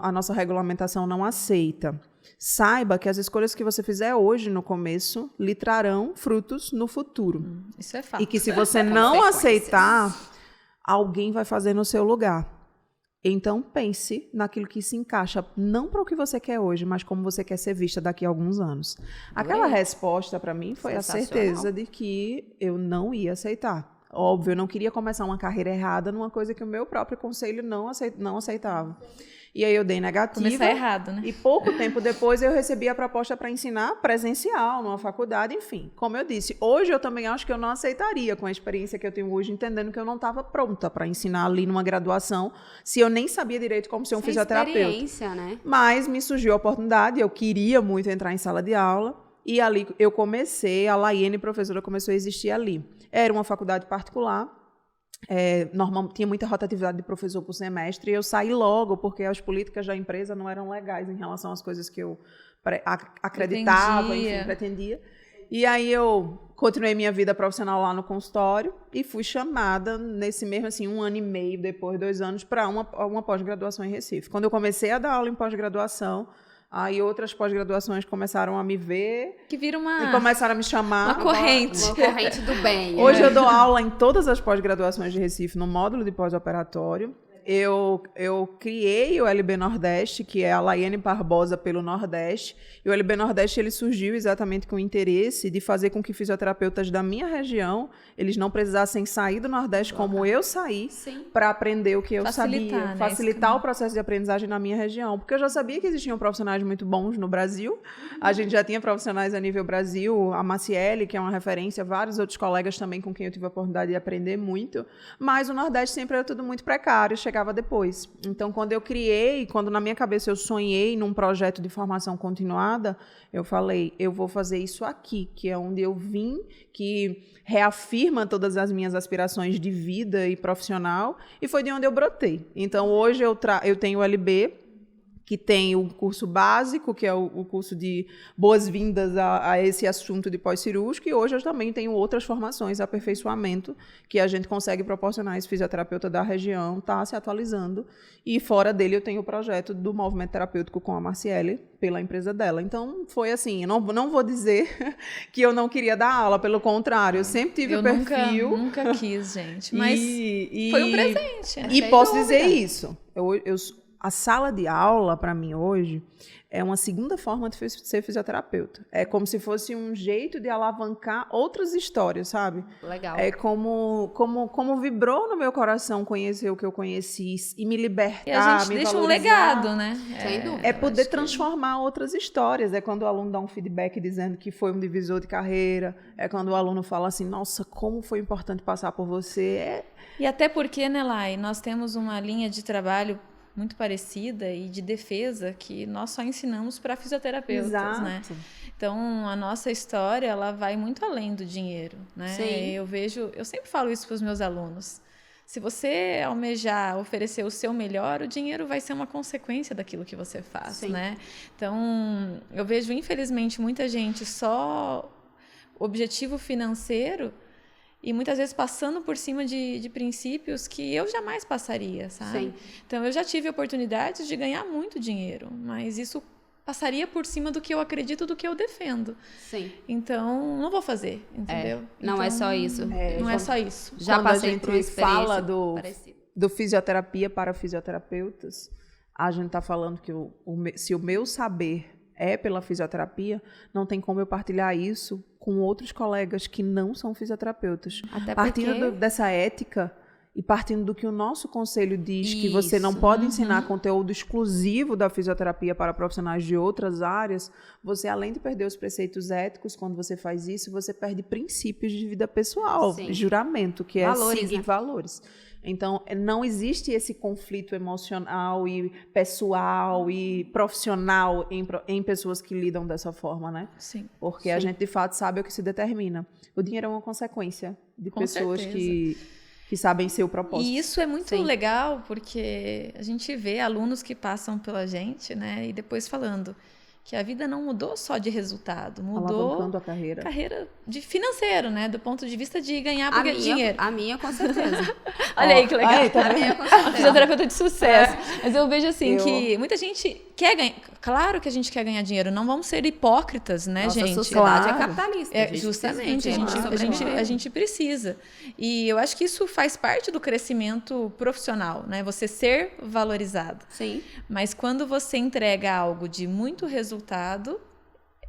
a nossa regulamentação não aceita. Saiba que as escolhas que você fizer hoje no começo lhe trarão frutos no futuro. Isso é fato. E que se você não aceitar, alguém vai fazer no seu lugar. Então pense naquilo que se encaixa, não para o que você quer hoje, mas como você quer ser vista daqui a alguns anos. Aquela resposta para mim foi a certeza de que eu não ia aceitar. Óbvio, eu não queria começar uma carreira errada numa coisa que o meu próprio conselho não aceitava. E aí eu dei negativa. Começar errado, né? E pouco tempo depois eu recebi a proposta para ensinar presencial, numa faculdade, enfim. Como eu disse, hoje eu também acho que eu não aceitaria, com a experiência que eu tenho hoje, entendendo que eu não estava pronta para ensinar ali numa graduação, se eu nem sabia direito como ser um fisioterapeuta. Experiência, né? Mas me surgiu a oportunidade, eu queria muito entrar em sala de aula, e ali eu comecei, a Laiane, professora, começou a existir ali. Era uma faculdade particular, tinha muita rotatividade de professor por semestre, e eu saí logo, porque as políticas da empresa não eram legais em relação às coisas que eu acreditava, enfim, pretendia. E aí eu continuei minha vida profissional lá no consultório e fui chamada nesse mesmo, assim, 1 ano e meio, depois 2 anos, para uma pós-graduação em Recife. Quando eu comecei a dar aula em pós-graduação, aí outras pós-graduações começaram a me ver. Que vira e começaram a me chamar. Uma corrente. Uma corrente do bem. Hoje eu dou aula em todas as pós-graduações de Recife, no módulo de pós-operatório. eu criei o LB Nordeste, que é a Laiane Barbosa pelo Nordeste, e o LB Nordeste ele surgiu exatamente com o interesse de fazer com que fisioterapeutas da minha região, eles não precisassem sair do Nordeste como eu saí, para aprender o que eu sabia, né, facilitar o processo de aprendizagem na minha região, porque eu já sabia que existiam profissionais muito bons no Brasil, a gente já tinha profissionais a nível Brasil, a Maciele, que é uma referência, vários outros colegas também com quem eu tive a oportunidade de aprender muito, mas o Nordeste sempre era tudo muito precário, chegava depois. Então, quando na minha cabeça eu sonhei num projeto de formação continuada, eu falei, eu vou fazer isso aqui, que é onde eu vim, que reafirma todas as minhas aspirações de vida e profissional, e foi de onde eu brotei. Então, hoje eu tenho o LB, que tem o curso básico, que é o curso de boas-vindas a esse assunto de pós-cirúrgico, e hoje eu também tenho outras formações, aperfeiçoamento, que a gente consegue proporcionar. Esse fisioterapeuta da região está se atualizando, e fora dele eu tenho o projeto do movimento terapêutico com a Marciele, pela empresa dela. Então, foi assim, eu não vou dizer que eu não queria dar aula, pelo contrário, eu sempre tive o perfil. Eu nunca quis, gente, mas foi um presente. E posso dizer isso, a sala de aula, para mim, hoje, é uma segunda forma de ser fisioterapeuta. É como se fosse um jeito de alavancar outras histórias, sabe? Legal. É como vibrou no meu coração conhecer o que eu conheci e me libertar, e a gente me deixa valorizar. Um legado, né? Sem dúvida. É poder transformar outras histórias. É quando o aluno dá um feedback dizendo que foi um divisor de carreira. É quando o aluno fala assim, nossa, como foi importante passar por você. E até porque, né, Lai, nós temos uma linha de trabalho muito parecida e de defesa que nós só ensinamos para fisioterapeutas, Exato. né? Então, a nossa história, ela vai muito além do dinheiro, né? Sim. Eu sempre falo isso para os meus alunos. Se você almejar oferecer o seu melhor, o dinheiro vai ser uma consequência daquilo que você faz, Sim. né? Então, eu vejo, infelizmente, muita gente só objetivo financeiro e muitas vezes passando por cima de princípios que eu jamais passaria, sabe? Sim. Então, eu já tive oportunidades de ganhar muito dinheiro, mas isso passaria por cima do que eu acredito, do que eu defendo. Sim. Então, não vou fazer, entendeu? Não é só isso. Não é só isso. Já Quando passei a gente por uma experiência fala parecida. do fisioterapia para fisioterapeutas, a gente está falando que se o meu saber é pela fisioterapia, não tem como eu partilhar isso com outros colegas que não são fisioterapeutas. Até partindo dessa ética e partindo do que o nosso conselho diz, que você não Isso. pode ensinar conteúdo exclusivo da fisioterapia para profissionais de outras áreas, você, além de perder os preceitos éticos, quando você faz isso, você perde princípios de vida pessoal, Sim. juramento, que Valores, é seguir né? valores. Então, não existe esse conflito emocional e pessoal e profissional em pessoas que lidam dessa forma, né? Sim. Porque a gente, de fato, sabe o que se determina. O dinheiro é uma consequência de Com pessoas certeza. que sabem ser o propósito. E isso é muito Sim. legal, porque a gente vê alunos que passam pela gente, né? E depois falando que a vida não mudou só de resultado, mudou Alavancando a carreira. carreira de financeiro, né? Do ponto de vista de ganhar dinheiro. A minha, com certeza. Olha aí que legal. Aí, tá A vendo? minha, com certeza. Fisioterapeuta de sucesso. Mas eu vejo assim Eu- que muita gente quer ganhar. Claro que a gente quer ganhar dinheiro. Não vamos ser hipócritas, né, Nossa gente? sociedade Claro. é capitalista. É, gente. justamente, Precisa a gente precisa. E eu acho que isso faz parte do crescimento profissional, né? Você ser valorizado. Sim. Mas quando você entrega algo de muito resultado,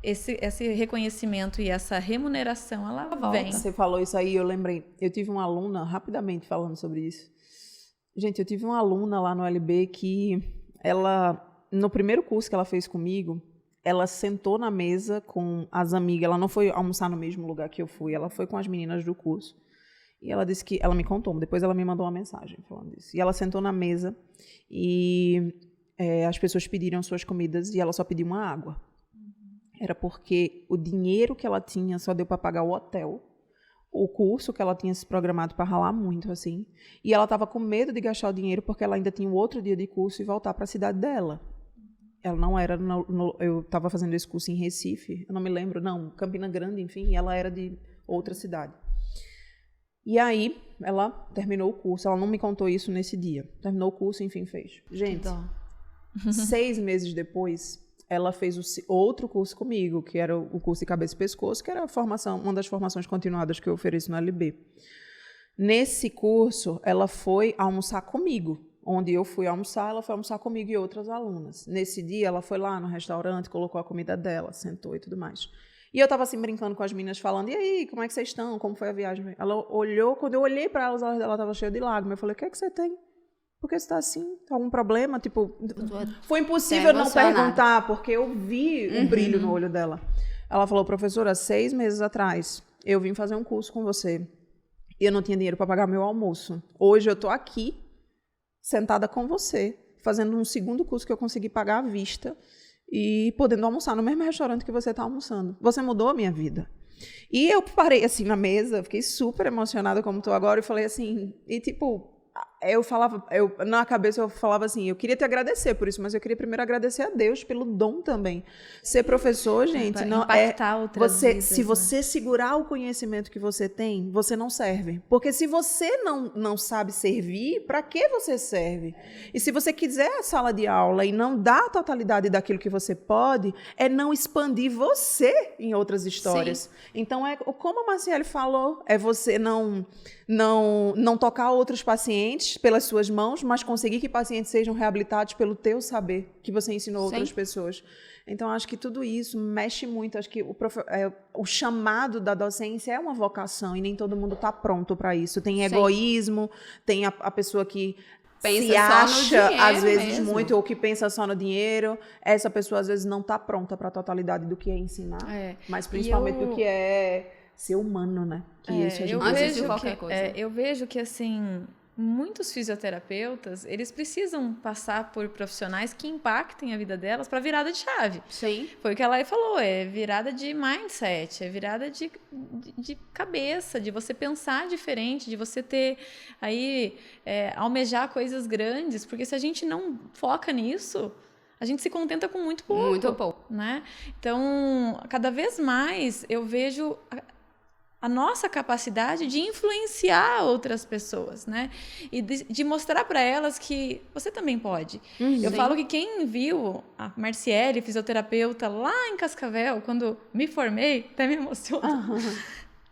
esse reconhecimento e essa remuneração, ela vem. Você falou isso aí, eu lembrei. Eu tive uma aluna, rapidamente falando sobre isso. Gente, eu tive uma aluna lá no LB que ela, no primeiro curso que ela fez comigo, ela sentou na mesa com as amigas. Ela não foi almoçar no mesmo lugar que eu fui, ela foi com as meninas do curso. E ela disse que, ela me contou, depois ela me mandou uma mensagem falando isso. E ela sentou na mesa e as pessoas pediram suas comidas e ela só pediu uma água. Era porque o dinheiro que ela tinha só deu para pagar o hotel, o curso que ela tinha se programado para ralar muito, assim. E ela estava com medo de gastar o dinheiro porque ela ainda tinha um outro dia de curso e voltar para a cidade dela. Ela não era... eu estava fazendo esse curso em Recife, eu não me lembro, não, Campina Grande, enfim, e ela era de outra cidade. E aí, ela terminou o curso. Ela não me contou isso nesse dia. Terminou o curso, enfim, fez. Gente, 6 meses depois... ela fez outro curso comigo, que era o curso de cabeça e pescoço, que era uma das formações continuadas que eu ofereço no LB. Nesse curso, ela foi almoçar comigo, onde eu fui almoçar, ela foi almoçar comigo e outras alunas. Nesse dia, ela foi lá no restaurante, colocou a comida dela, sentou e tudo mais. E eu estava assim, brincando com as meninas, falando, e aí, como é que vocês estão? Como foi a viagem? Ela olhou, quando eu olhei para ela, os olhos dela estavam cheios de lágrimas. Eu falei, o que é que você tem? Por que você está assim? Tá algum problema? Tipo, foi impossível não perguntar, porque eu vi o brilho no olho dela. Ela falou, professora, 6 meses atrás, eu vim fazer um curso com você e eu não tinha dinheiro para pagar meu almoço. Hoje eu estou aqui, sentada com você, fazendo um segundo curso que eu consegui pagar à vista e podendo almoçar no mesmo restaurante que você está almoçando. Você mudou a minha vida. E eu parei assim na mesa, fiquei super emocionada como estou agora e falei assim, e tipo, na cabeça eu falava assim, eu queria te agradecer por isso, mas eu queria primeiro agradecer a Deus pelo dom também. Ser professor, gente, não impactar outras vidas, se você segurar o conhecimento que você tem, você não serve. Porque se você não sabe servir, para que você serve? E se você quiser a sala de aula e não dá a totalidade daquilo que você pode, é não expandir você em outras histórias. Sim. Então, como a Marciele falou, é você não tocar outros pacientes pelas suas mãos, mas conseguir que pacientes sejam reabilitados pelo teu saber, que você ensinou outras pessoas. Então, acho que tudo isso mexe muito. Acho que o chamado da docência é uma vocação e nem todo mundo está pronto para isso. Tem egoísmo, tem a pessoa que pensa se acha, às vezes, mesmo. Muito, ou que pensa só no dinheiro. Essa pessoa, às vezes, não está pronta para a totalidade do que é ensinar, mas principalmente do que é ser humano, né? Que isso a gente antes de qualquer coisa. Eu vejo que, assim, muitos fisioterapeutas, eles precisam passar por profissionais que impactem a vida delas para virada de chave. Sim. Foi o que a Lai falou, é virada de mindset, é virada de cabeça, de você pensar diferente, de você ter aí, almejar coisas grandes, porque se a gente não foca nisso, a gente se contenta com muito pouco. Muito pouco. Né? Então, cada vez mais eu vejo a nossa capacidade de influenciar outras pessoas, né? E de mostrar para elas que você também pode. Eu falo que quem viu a Marciele, fisioterapeuta, lá em Cascavel, quando me formei, até me emociona,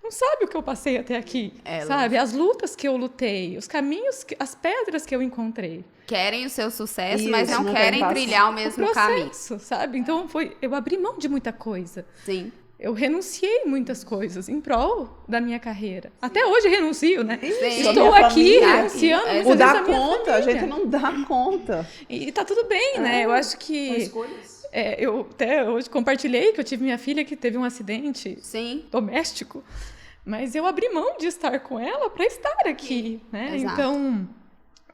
não sabe o que eu passei até aqui, sabe? As lutas que eu lutei, os caminhos, as pedras que eu encontrei. Querem o seu sucesso, mas não querem trilhar o mesmo caminho. Sabe? Então, eu abri mão de muita coisa. Sim. Eu renunciei muitas coisas em prol da minha carreira. Até hoje renuncio, né? Sim. Estou aqui renunciando. O dar conta, a gente não dá conta. E tá tudo bem, né? Eu acho que... São escolhas. Eu até hoje compartilhei que eu tive minha filha que teve um acidente doméstico. Mas eu abri mão de estar com ela para estar aqui, né? Exato. Então,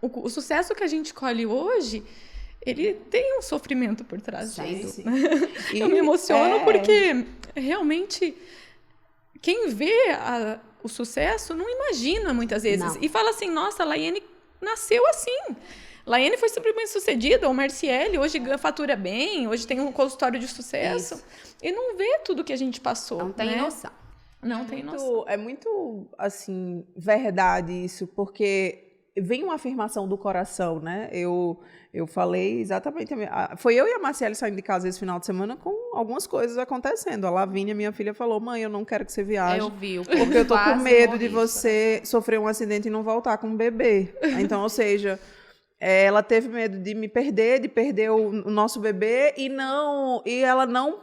o sucesso que a gente colhe hoje... ele tem um sofrimento por trás disso. Sim. Eu me emociono porque realmente quem vê o sucesso não imagina muitas vezes. E fala assim, nossa, a Laiane nasceu assim. Laiane foi super bem sucedida, ou Marciele, hoje fatura bem, hoje tem um consultório de sucesso. E não vê tudo que a gente passou. Não tem noção. Não tem noção. É muito, assim, verdade isso, porque vem uma afirmação do coração, né? Eu falei exatamente... Foi eu e a Marciele saindo de casa esse final de semana com algumas coisas acontecendo. A Lavínia, minha filha, falou, mãe, eu não quero que você viaje. Eu vi. Porque eu tô com medo de você sofrer um acidente e não voltar com um bebê. Então, ou seja... ela teve medo de me perder, de perder o nosso bebê e ela não,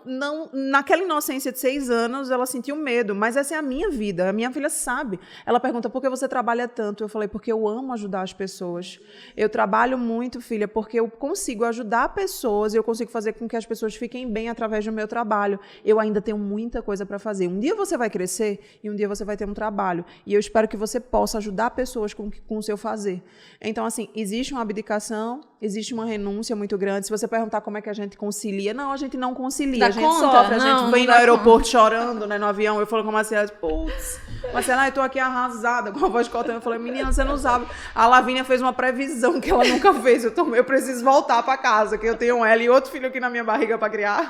naquela inocência de 6 anos, ela sentiu medo, mas essa é a minha vida, a minha filha sabe. Ela pergunta, por que você trabalha tanto? Eu falei, porque eu amo ajudar as pessoas. Eu trabalho muito, filha, porque eu consigo ajudar pessoas, eu consigo fazer com que as pessoas fiquem bem através do meu trabalho. Eu ainda tenho muita coisa para fazer. Um dia você vai crescer e um dia você vai ter um trabalho. E eu espero que você possa ajudar pessoas com o seu fazer. Então, assim, existe uma abdicação, existe uma renúncia muito grande. Se você perguntar como é que a gente concilia, não, a gente não concilia. A gente sofre, a gente vem no aeroporto chorando, né, no avião. Eu falo com a Marcela, putz, Marcela, eu tô aqui arrasada, com a voz cortando. Eu falei, menina, você não sabe. A Lavínia fez uma previsão que ela nunca fez. Eu preciso voltar para casa, que eu tenho ela e outro filho aqui na minha barriga para criar.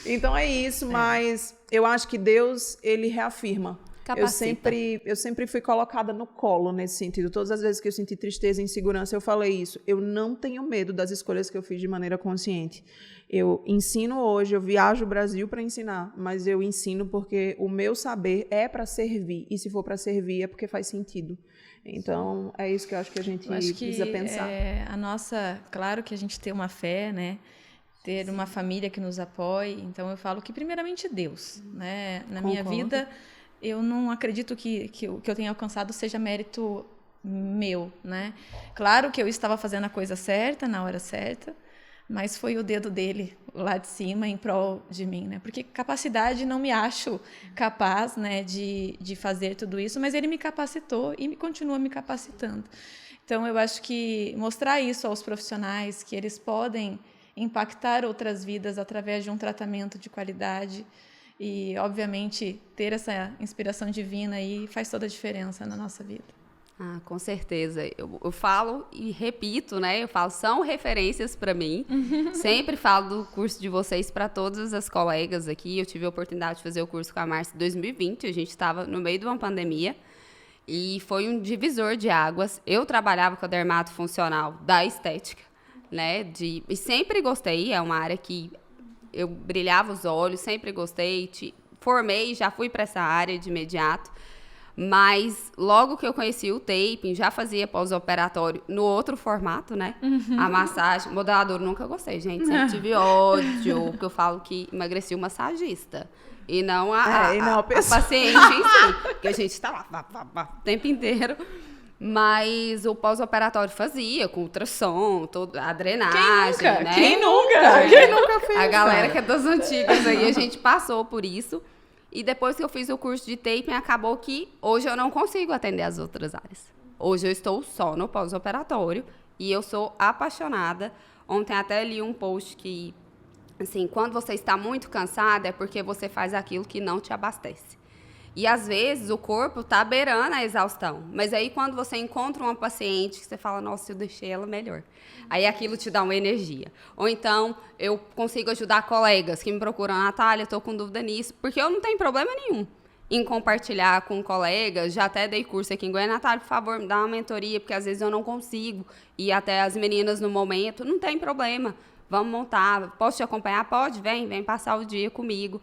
Então é isso, mas eu acho que Deus, ele reafirma. capacita. Eu sempre fui colocada no colo nesse sentido. Todas as vezes que eu senti tristeza e insegurança, eu falei isso. Eu não tenho medo das escolhas que eu fiz de maneira consciente. Eu ensino hoje, eu viajo o Brasil para ensinar, mas eu ensino porque o meu saber é para servir. E se for para servir, é porque faz sentido. Então, é isso que eu acho que a gente precisa pensar. A nossa, claro que a gente tem uma fé, né? Ter uma família que nos apoie. Então, eu falo que, primeiramente, Deus, né? Na minha vida, eu não acredito que o que eu tenha alcançado seja mérito meu, né? Claro que eu estava fazendo a coisa certa, na hora certa, mas foi o dedo dele lá de cima em prol de mim, né? Porque capacidade não me acho capaz, né, de fazer tudo isso, mas ele me capacitou e continua me capacitando. Então, eu acho que mostrar isso aos profissionais, que eles podem impactar outras vidas através de um tratamento de qualidade e, obviamente, ter essa inspiração divina aí faz toda a diferença na nossa vida. Ah, com certeza. Eu falo e repito, né? Eu falo, são referências para mim. Sempre falo do curso de vocês para todas as colegas aqui. Eu tive a oportunidade de fazer o curso com a Márcia em 2020. A gente estava no meio de uma pandemia e foi um divisor de águas. Eu trabalhava com a dermatofuncional da estética, né? E sempre gostei. É uma área que eu brilhava os olhos, sempre gostei. Formei, já fui para essa área de imediato. Mas logo que eu conheci o taping, já fazia pós-operatório no outro formato, né? A massagem, modelador nunca gostei, gente. Sempre tive ódio, porque eu falo que emagreci o massagista. E não a paciente em si. Porque a gente tá lá o tempo inteiro. Mas o pós-operatório fazia, com ultrassom, a drenagem, né? Quem nunca fez? A galera que é das antigas aí, a gente passou por isso. E depois que eu fiz o curso de taping, acabou que hoje eu não consigo atender as outras áreas. Hoje eu estou só no pós-operatório e eu sou apaixonada. Ontem até li um post que, assim, quando você está muito cansada é porque você faz aquilo que não te abastece. E, às vezes, o corpo está beirando a exaustão. Mas aí, quando você encontra uma paciente que você fala, nossa, eu deixei ela melhor. Aí, aquilo te dá uma energia. Ou então, eu consigo ajudar colegas que me procuram, Natália, estou com dúvida nisso. Porque eu não tenho problema nenhum em compartilhar com colegas. Já até dei curso aqui em Goiânia. Natália, por favor, me dá uma mentoria, porque, às vezes, eu não consigo. E até as meninas, no momento, não tem problema. Vamos montar. Posso te acompanhar? Pode, vem passar o dia comigo.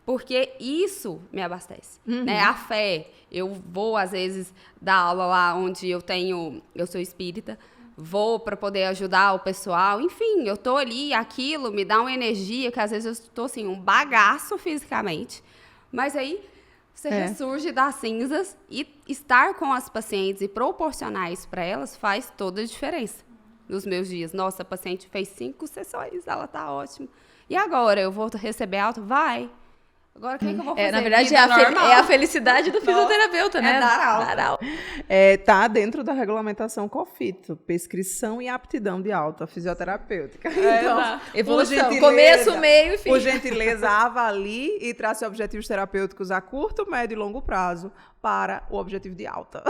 Porque isso me abastece, né? A fé, eu vou, às vezes, dar aula lá onde eu sou espírita, vou para poder ajudar o pessoal, enfim, eu tô ali, aquilo me dá uma energia, que às vezes eu estou, assim, um bagaço fisicamente, mas aí você ressurge das cinzas e estar com as pacientes e proporcionar isso para elas faz toda a diferença nos meus dias. Nossa, a paciente fez 5 sessões, ela tá ótima. E agora, eu vou receber alta? Vai! Agora, o que eu vou fazer? Na verdade, é a felicidade do fisioterapeuta, né? Dar aula. Tá dentro da regulamentação COFITO, prescrição e aptidão de alta fisioterapêutica. Então, evolução, começo, meio e fim. Por gentileza, avalie e trace objetivos terapêuticos a curto, médio e longo prazo para o objetivo de alta.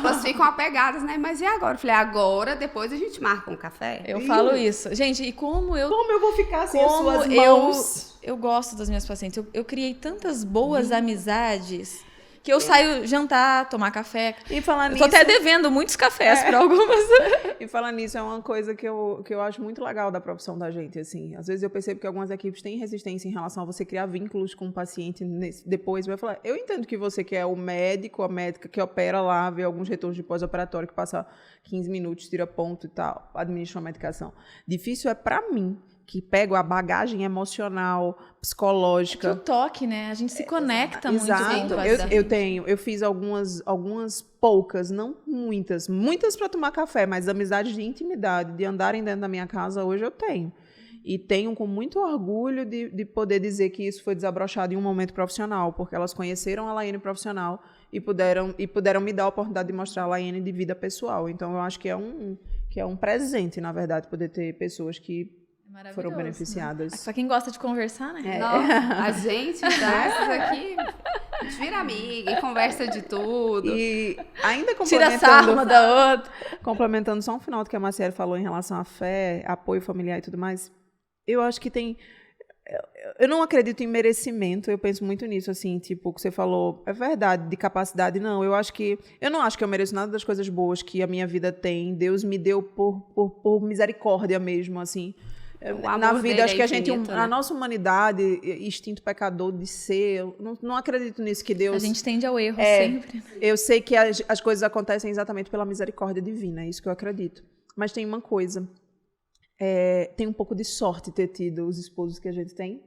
Vocês ficam apegadas, né? Mas e agora? Eu falei, agora, depois a gente marca um café? Eu falo isso. Gente, e como eu vou ficar sem as suas mãos? Eu gosto das minhas pacientes. Eu criei tantas boas amizades que eu saio jantar, tomar café. E falar nisso... Tô até devendo muitos cafés para algumas. E falar nisso é uma coisa que eu acho muito legal da profissão da gente, assim. Às vezes eu percebo que algumas equipes têm resistência em relação a você criar vínculos com o paciente depois. Vai falar, eu entendo que você que é o médico, a médica que opera lá, vê alguns retornos de pós-operatório, que passa 15 minutos, tira ponto e tal, administra uma medicação. Difícil é para mim, que pego a bagagem emocional, psicológica. É que o toque, né? A gente se conecta muito com o paciente. Eu fiz algumas poucas, não muitas para tomar café, mas amizades de intimidade, de andarem dentro da minha casa, hoje eu tenho. E tenho com muito orgulho de poder dizer que isso foi desabrochado em um momento profissional, porque elas conheceram a Laiane profissional e puderam me dar a oportunidade de mostrar a Laiane de vida pessoal. Então, eu acho que é um presente, na verdade, poder ter pessoas que foram beneficiadas. Né? Só quem gosta de conversar, né? Nossa, a gente, essas aqui, a gente vira amiga e conversa de tudo. E ainda tira sarro uma da outra. Complementando só um final do que a Marciele falou em relação à fé, apoio familiar e tudo mais, eu acho que tem Eu não acredito em merecimento, eu penso muito nisso, assim, tipo, o que você falou, é verdade, de capacidade, não, eu não acho que eu mereço nada das coisas boas que a minha vida tem, Deus me deu por misericórdia mesmo, assim, na vida, acho que a gente, a nossa humanidade, instinto pecador de ser, eu não acredito nisso que Deus... A gente tende ao erro sempre. Eu sei que as coisas acontecem exatamente pela misericórdia divina, é isso que eu acredito, mas tem uma coisa, tem um pouco de sorte ter tido os esposos que a gente tem,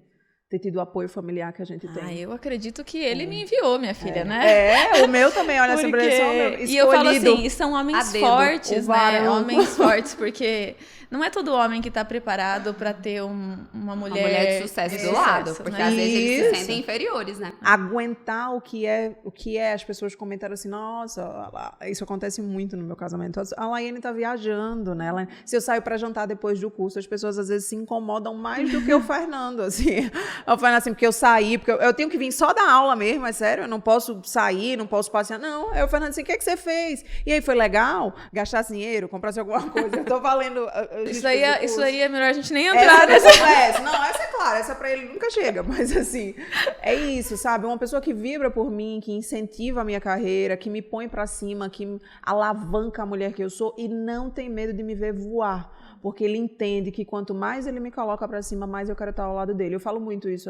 ter tido o apoio familiar que a gente tem. Eu acredito que ele me enviou, minha filha, né? O meu também, olha, essa impressão, e eu falo assim, são homens fortes, né? Homens fortes, porque não é todo homem que está preparado para ter uma mulher de sucesso do lado, porque às vezes eles se sentem inferiores, né? Aguentar o que é, as pessoas comentaram assim, nossa, isso acontece muito no meu casamento, a Laiane tá viajando, né? Se eu saio para jantar depois do curso, as pessoas às vezes se incomodam mais do que o Fernando, assim. Eu falo assim, porque eu saí, porque eu tenho que vir só da aula mesmo, é sério, eu não posso sair, não posso passear, não. Aí o Fernando assim, o que é que você fez? E aí, foi legal? Gastar dinheiro, comprar alguma coisa? Eu tô valendo... Isso aí é melhor a gente nem entrar nessa conversa. Não, essa é clara, essa pra ele nunca chega, mas assim, é isso, sabe? Uma pessoa que vibra por mim, que incentiva a minha carreira, que me põe pra cima, que alavanca a mulher que eu sou e não tem medo de me ver voar, porque ele entende que quanto mais ele me coloca pra cima, mais eu quero estar ao lado dele. Eu falo muito isso,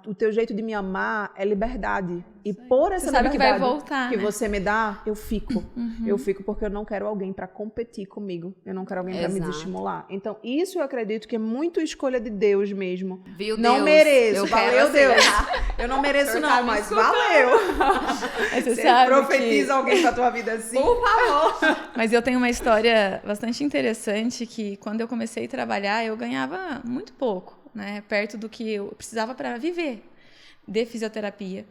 o teu jeito de me amar é liberdade. E por essa liberdade que vai voltar, que né? você me dá, eu fico. Eu fico porque eu não quero alguém para competir comigo. Eu não quero alguém para me desestimular. Então, isso eu acredito que é muito escolha de Deus mesmo. Viu, não Deus? Mereço. Valeu, Deus. Eu não mereço não, mas valeu. Você sabe profetiza alguém pra tua vida assim? Por favor. Mas eu tenho uma história bastante interessante que quando eu comecei a trabalhar, eu ganhava muito pouco, né? Perto do que eu precisava para viver de fisioterapia.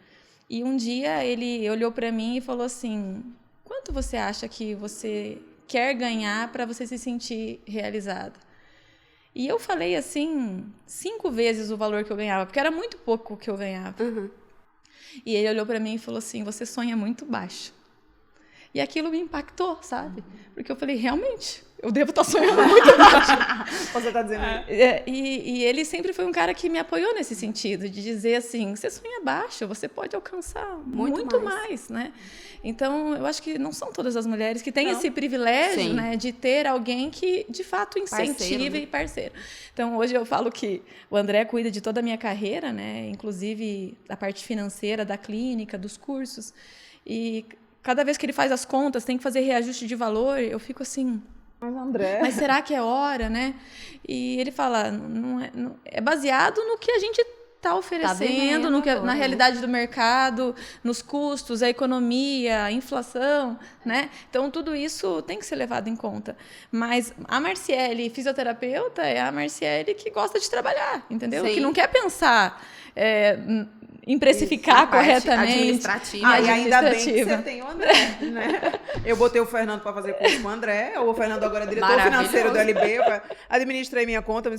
E um dia ele olhou para mim e falou assim, quanto você acha que você quer ganhar para você se sentir realizada? E eu falei assim, 5 vezes o valor que eu ganhava, porque era muito pouco o que eu ganhava. E ele olhou para mim e falou assim, você sonha muito baixo. E aquilo me impactou, sabe? Porque eu falei, realmente, eu devo estar sonhando muito baixo. Você está dizendo e ele sempre foi um cara que me apoiou nesse sentido, de dizer assim, você sonha baixo, você pode alcançar muito mais, né? Então, eu acho que não são todas as mulheres que têm esse privilégio, né, de ter alguém que, de fato, incentive e parceiro. Então, hoje eu falo que o André cuida de toda a minha carreira, né? Inclusive da parte financeira, da clínica, dos cursos. E cada vez que ele faz as contas, tem que fazer reajuste de valor, eu fico assim... Mas, André... Mas será que é hora, né? E ele fala, é baseado no que a gente está oferecendo, na realidade do mercado, nos custos, a economia, a inflação, né? Então, tudo isso tem que ser levado em conta. Mas a Marciele, fisioterapeuta, é a Marciele que gosta de trabalhar, entendeu? Sim. Que não quer pensar... em precificar corretamente. Administrativa. E ainda bem que você tem o André, né? Eu botei o Fernando para fazer curso com o André, o Fernando agora é diretor financeiro do LB, eu administrei minha conta,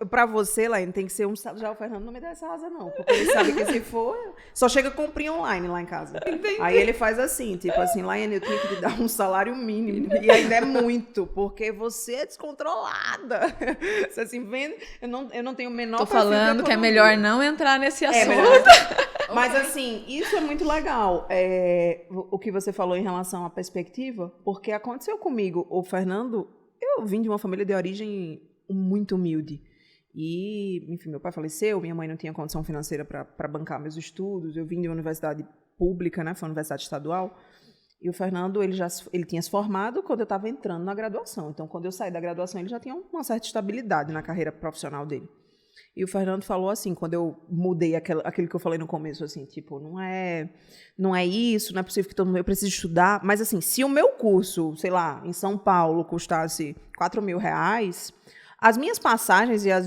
para você, Laine, tem que ser já o Fernando não me dá essa asa não, porque ele sabe que se for, só chega comprar online lá em casa. Entendi. Aí ele faz assim, tipo assim, Laine, eu tenho que te dar um salário mínimo, e ainda é muito, porque você é descontrolada. Você assim, vendo, eu não tenho o menor... Tô falando que é melhor não entrar nesse assunto. Mas assim, isso é muito legal, o que você falou em relação à perspectiva, porque aconteceu comigo. O Fernando, eu vim de uma família de origem muito humilde. E, enfim, meu pai faleceu, minha mãe não tinha condição financeira para bancar meus estudos. Eu vim de uma universidade pública, né, foi uma universidade estadual. E o Fernando, ele tinha se formado quando eu estava entrando na graduação. Então, quando eu saí da graduação, ele já tinha uma certa estabilidade na carreira profissional dele. E o Fernando falou assim, quando eu mudei aquilo que eu falei no começo, assim, tipo, não é isso, não é possível que todo mundo... Eu preciso estudar. Mas, assim, se o meu curso, sei lá, em São Paulo, custasse R$4.000, as minhas passagens e a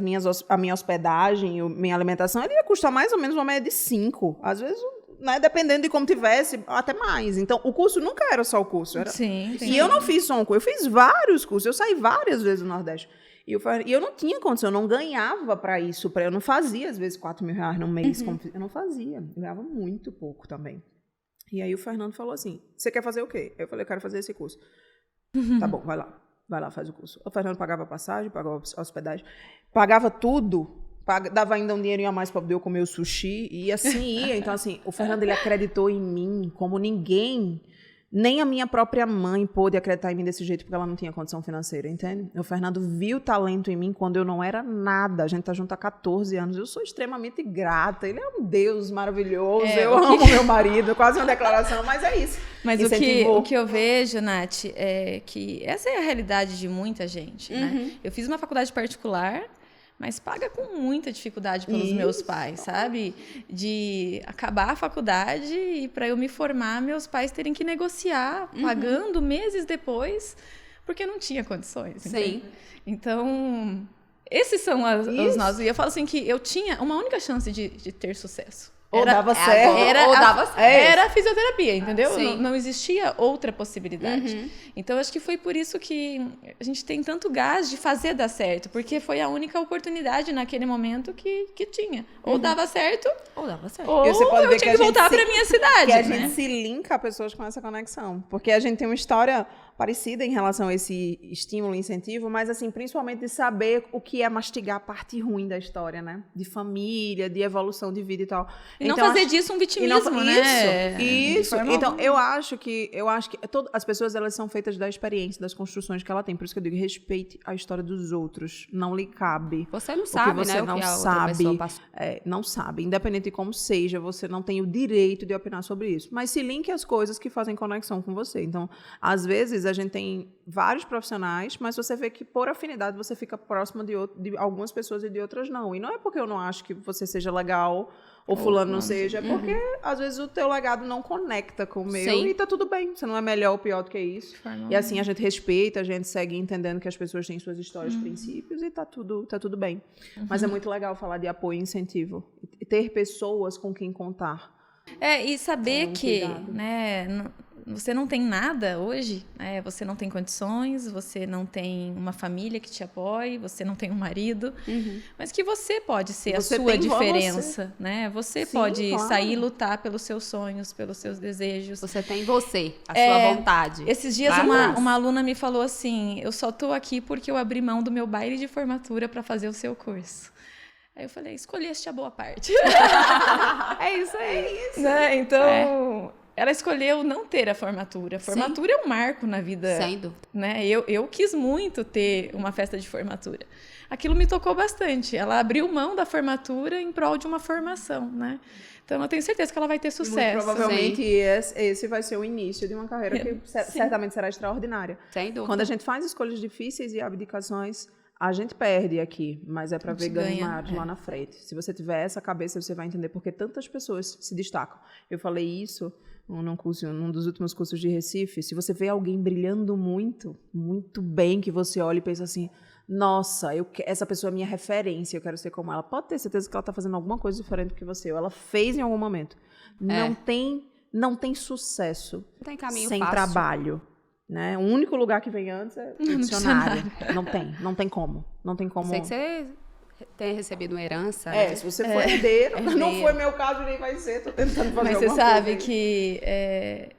minha hospedagem, minha alimentação, ele ia custar mais ou menos uma média de 5. Às vezes... Né, dependendo de como tivesse, até mais. Então, o curso nunca era só o curso. Sim. E eu não fiz só um curso, eu fiz vários cursos. Eu saí várias vezes do Nordeste. E eu não tinha condição, eu não ganhava para isso. Eu não fazia, às vezes, R$4.000 no mês. Eu não fazia. Eu ganhava muito pouco também. E aí o Fernando falou assim, você quer fazer o quê? Eu falei, eu quero fazer esse curso. Tá bom, vai lá, faz o curso. O Fernando pagava a passagem, pagava a hospedagem, pagava tudo dava ainda um dinheirinho a mais para poder eu comer o sushi, e assim ia. Então, assim, o Fernando, ele acreditou em mim como ninguém, nem a minha própria mãe pôde acreditar em mim desse jeito, porque ela não tinha condição financeira, entende? O Fernando viu talento em mim quando eu não era nada. A gente tá junto há 14 anos. Eu sou extremamente grata. Ele é um Deus maravilhoso. Eu amo meu marido. Quase uma declaração, mas é isso. Mas o que eu vejo, Nath, é que essa é a realidade de muita gente, né? Eu fiz uma faculdade particular, mas paga com muita dificuldade pelos meus pais, sabe? De acabar a faculdade e para eu me formar, meus pais terem que negociar, pagando meses depois, porque não tinha condições. Sim. Entende? Então, esses são os nossos. E eu falo assim que eu tinha uma única chance de ter sucesso. Ou dava certo. Era a fisioterapia, entendeu? Não existia outra possibilidade. Então, acho que foi por isso que a gente tem tanto gás de fazer dar certo, porque foi a única oportunidade naquele momento que tinha. Ou dava certo, ou você pode ver eu tinha que voltar para minha cidade. Que a gente se linka a pessoas com essa conexão. Porque a gente tem uma história parecida em relação a esse estímulo e incentivo, mas, assim, principalmente de saber o que é mastigar a parte ruim da história, né? De família, de evolução de vida e tal. E então, não fazer disso um vitimismo, né? Isso. Então, eu acho que as pessoas, elas são feitas da experiência, das construções que ela tem. Por isso que eu digo, respeite a história dos outros. Não lhe cabe. Você não sabe, você né? Não o que a sabe. outra pessoa passou. Não sabe. Independente de como seja, você não tem o direito de opinar sobre isso. Mas se linke às coisas que fazem conexão com você. Então, às vezes, a gente tem vários profissionais, mas você vê que, por afinidade, você fica próximo de algumas pessoas e de outras não. E não é porque eu não acho que você seja legal ou fulano não seja, é porque, às vezes, o teu legado não conecta com o meu. E tá tudo bem. Você não é melhor ou pior do que isso. E assim, a gente respeita, a gente segue entendendo que as pessoas têm suas histórias, princípios, e tá tudo bem. Mas é muito legal falar de apoio e incentivo. E ter pessoas com quem contar. E saber que, né, você não tem nada hoje, né? Você não tem condições, você não tem uma família que te apoie, você não tem um marido, mas que você pode ser a sua diferença, né? Você pode sair e lutar pelos seus sonhos, pelos seus desejos. Você tem você, a sua vontade. Esses dias uma aluna me falou assim, eu só tô aqui porque eu abri mão do meu baile de formatura para fazer o seu curso. Aí eu falei, escolheste a boa parte. É isso aí. Né? Então, ela escolheu não ter a formatura. A formatura é um marco na vida. Sem dúvida. Né? Eu quis muito ter uma festa de formatura. Aquilo me tocou bastante. Ela abriu mão da formatura em prol de uma formação, né? Então, eu tenho certeza que ela vai ter sucesso. Muito provavelmente esse vai ser o início de uma carreira que certamente será extraordinária. Sem dúvida. Quando a gente faz escolhas difíceis e abdicações, a gente perde aqui, mas é para ver ganhar lá na frente. Se você tiver essa cabeça, você vai entender por que tantas pessoas se destacam. Eu falei isso num dos últimos cursos de Recife. Se você vê alguém brilhando muito, muito bem, que você olha e pensa assim, nossa, essa pessoa é minha referência, eu quero ser como ela. Pode ter certeza que ela está fazendo alguma coisa diferente do que você, ou ela fez em algum momento. Não tem sucesso não tem caminho sem fácil. Trabalho. Né? O único lugar que vem antes é o dicionário. Não tem como. Sei que você tenha recebido uma herança. Se você for herdeiro, não foi meu caso, nem vai ser. Tô tentando fazer Mas você sabe que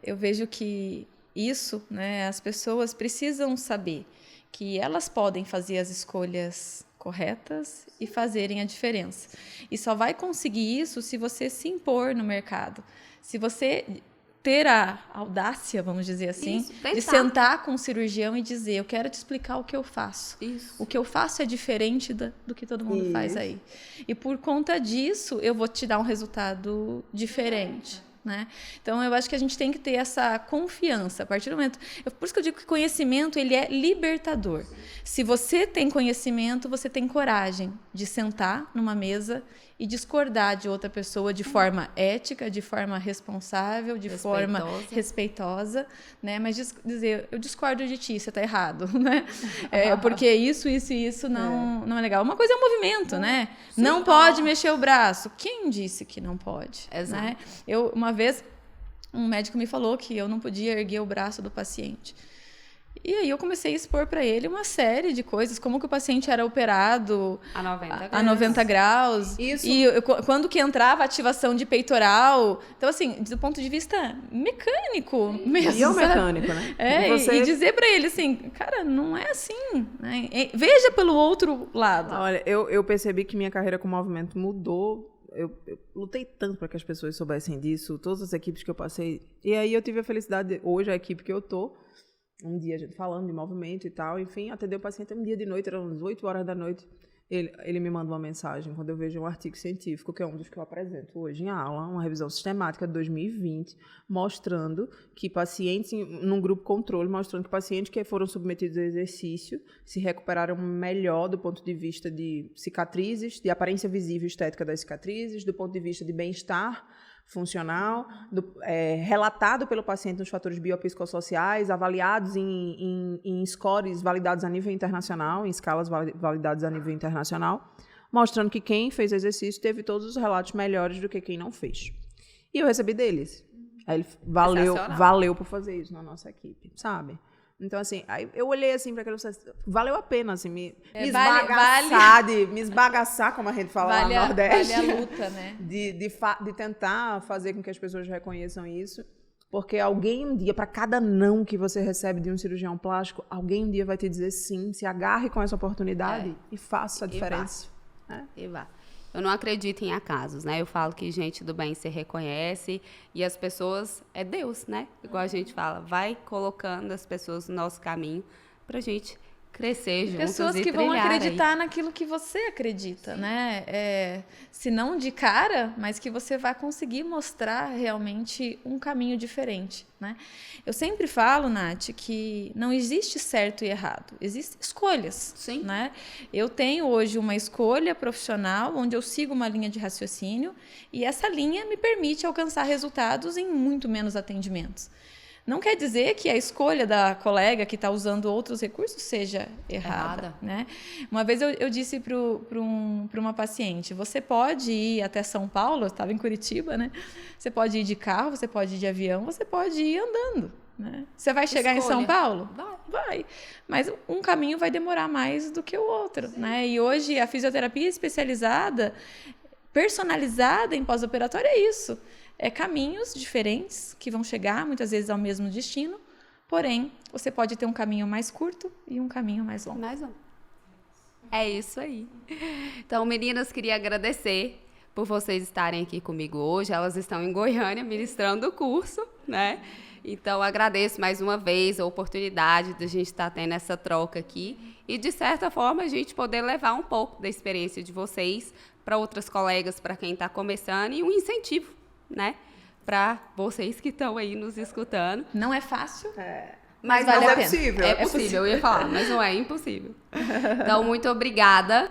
eu vejo que isso, né, as pessoas precisam saber que elas podem fazer as escolhas corretas e fazerem a diferença. E só vai conseguir isso se você se impor no mercado. Se você ter a audácia, vamos dizer assim, de sentar com o cirurgião e dizer, eu quero te explicar o que eu faço. O que eu faço é diferente do que todo mundo faz aí. E por conta disso, eu vou te dar um resultado diferente. Né? Então, eu acho que a gente tem que ter essa confiança. A partir do momento... Por isso que eu digo que conhecimento, ele é libertador. Se você tem conhecimento, você tem coragem de sentar numa mesa e discordar de outra pessoa de forma ética, de forma responsável, de forma respeitosa, né? Mas dizer, eu discordo de ti, você está errado, né? Porque isso não é legal. Uma coisa é o movimento, né? Sim, não pode mexer o braço. Quem disse que não pode? Exato. Né? Uma vez, um médico me falou que eu não podia erguer o braço do paciente. E aí eu comecei a expor para ele uma série de coisas, como que o paciente era operado a 90 graus. Isso. E quando que entrava a ativação de peitoral. Então, assim, do ponto de vista mecânico mesmo. Biomecânico, né? E dizer para ele assim, cara, não é assim. Né? Veja pelo outro lado. Olha, eu percebi que minha carreira com movimento mudou. Eu lutei tanto para que as pessoas soubessem disso, todas as equipes que eu passei. E aí eu tive a felicidade, hoje a equipe que eu tô, um dia a gente falando de movimento e tal, enfim, atendeu o paciente um dia de noite, eram umas 8 horas da noite. Ele me manda uma mensagem quando eu vejo um artigo científico, que é um dos que eu apresento hoje em aula, uma revisão sistemática de 2020, mostrando que pacientes, num grupo controle, mostrando que pacientes que foram submetidos a exercício se recuperaram melhor do ponto de vista de cicatrizes, de aparência visível e estética das cicatrizes, do ponto de vista de bem-estar funcional, relatado pelo paciente nos fatores biopsicossociais, avaliados em scores validados a nível internacional, em escalas validadas a nível internacional, mostrando que quem fez exercício teve todos os relatos melhores do que quem não fez. E eu recebi deles. Aí ele valeu por fazer isso na nossa equipe, sabe? Então, assim, aí eu olhei assim para aquele processo, valeu a pena, assim, me esbagaçar, como a gente fala lá no Nordeste. Vale a luta, né? De tentar fazer com que as pessoas reconheçam isso, porque alguém um dia, para cada não que você recebe de um cirurgião plástico, alguém um dia vai te dizer sim, se agarre com essa oportunidade e faça a diferença. E vá. Eu não acredito em acasos, né? Eu falo que gente do bem se reconhece e as pessoas, é Deus, né? Igual a gente fala, vai colocando as pessoas no nosso caminho pra gente crescer juntos pessoas que vão acreditar naquilo que você acredita, né? Se não de cara, mas que você vai conseguir mostrar realmente um caminho diferente, né? Eu sempre falo, Nath, que não existe certo e errado, existem escolhas. Sim. Né? Eu tenho hoje uma escolha profissional onde eu sigo uma linha de raciocínio e essa linha me permite alcançar resultados em muito menos atendimentos. Não quer dizer que a escolha da colega que está usando outros recursos seja errada. Né? Uma vez eu disse para uma paciente, você pode ir até São Paulo, eu estava em Curitiba, né? Você pode ir de carro, você pode ir de avião, você pode ir andando. Né? Você vai chegar em São Paulo? Vai. Mas um caminho vai demorar mais do que o outro. Né? E hoje a fisioterapia especializada, personalizada em pós-operatório é isso. Caminhos diferentes que vão chegar muitas vezes ao mesmo destino, porém, você pode ter um caminho mais curto e um caminho mais longo. É isso aí. Então, meninas, queria agradecer por vocês estarem aqui comigo hoje. Elas estão em Goiânia ministrando o curso, né? Então, agradeço mais uma vez a oportunidade de a gente estar tendo essa troca aqui e, de certa forma, a gente poder levar um pouco da experiência de vocês para outras colegas, para quem está começando, e um incentivo, né, para vocês que estão aí nos escutando. Não é fácil, mas vale a pena. Possível. É possível, eu ia falar, mas não é impossível. Então, muito obrigada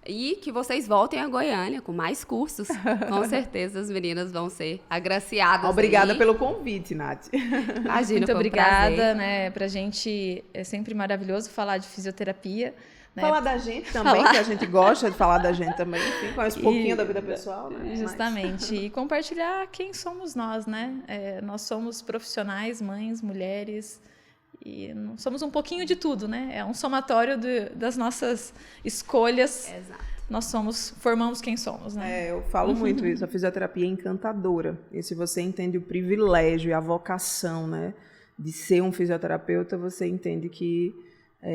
e que vocês voltem a Goiânia com mais cursos. Com certeza as meninas vão ser agraciadas. Obrigada aí. pelo convite, Nath. Imagina, muito obrigada, né? Pra gente é sempre maravilhoso falar de fisioterapia. Né? Falar da gente também, que a gente gosta de falar da gente também, enfim, conhece um pouquinho da vida pessoal, né? Justamente, e compartilhar quem somos nós, né? Nós somos profissionais, mães, mulheres, e somos um pouquinho de tudo, né? É um somatório das nossas escolhas. Exato. Nós formamos quem somos, né? Eu falo muito isso, a fisioterapia é encantadora, e se você entende o privilégio e a vocação, né, de ser um fisioterapeuta, você entende que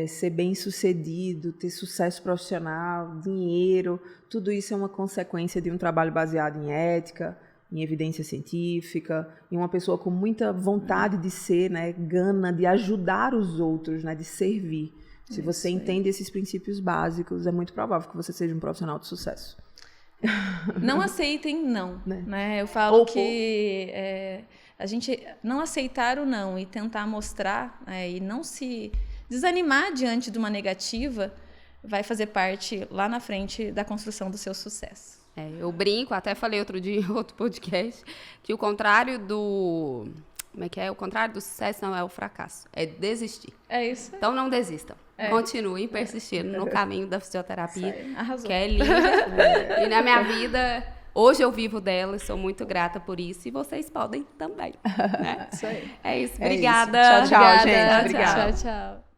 ser bem-sucedido, ter sucesso profissional, dinheiro, tudo isso é uma consequência de um trabalho baseado em ética, em evidência científica, em uma pessoa com muita vontade de ser, né, gana de ajudar os outros, né, de servir. Se você entende esses princípios básicos, é muito provável que você seja um profissional de sucesso. Não aceitem não, né? Eu falo que a gente não aceitar o não e tentar mostrar, e não se desanimar diante de uma negativa vai fazer parte lá na frente da construção do seu sucesso. Eu brinco, até falei outro dia em outro podcast, que o contrário do... Como é que é? O contrário do sucesso não é o fracasso, é desistir. É isso. Então não desistam. Continuem persistindo no caminho da fisioterapia, arrasou. que é linda. E na minha vida, Hoje eu vivo dela e sou muito grata por isso. E vocês podem também. Né? Isso aí. É isso. É isso. Obrigada. Tchau, tchau, Obrigada. gente. Tchau, Obrigada. tchau.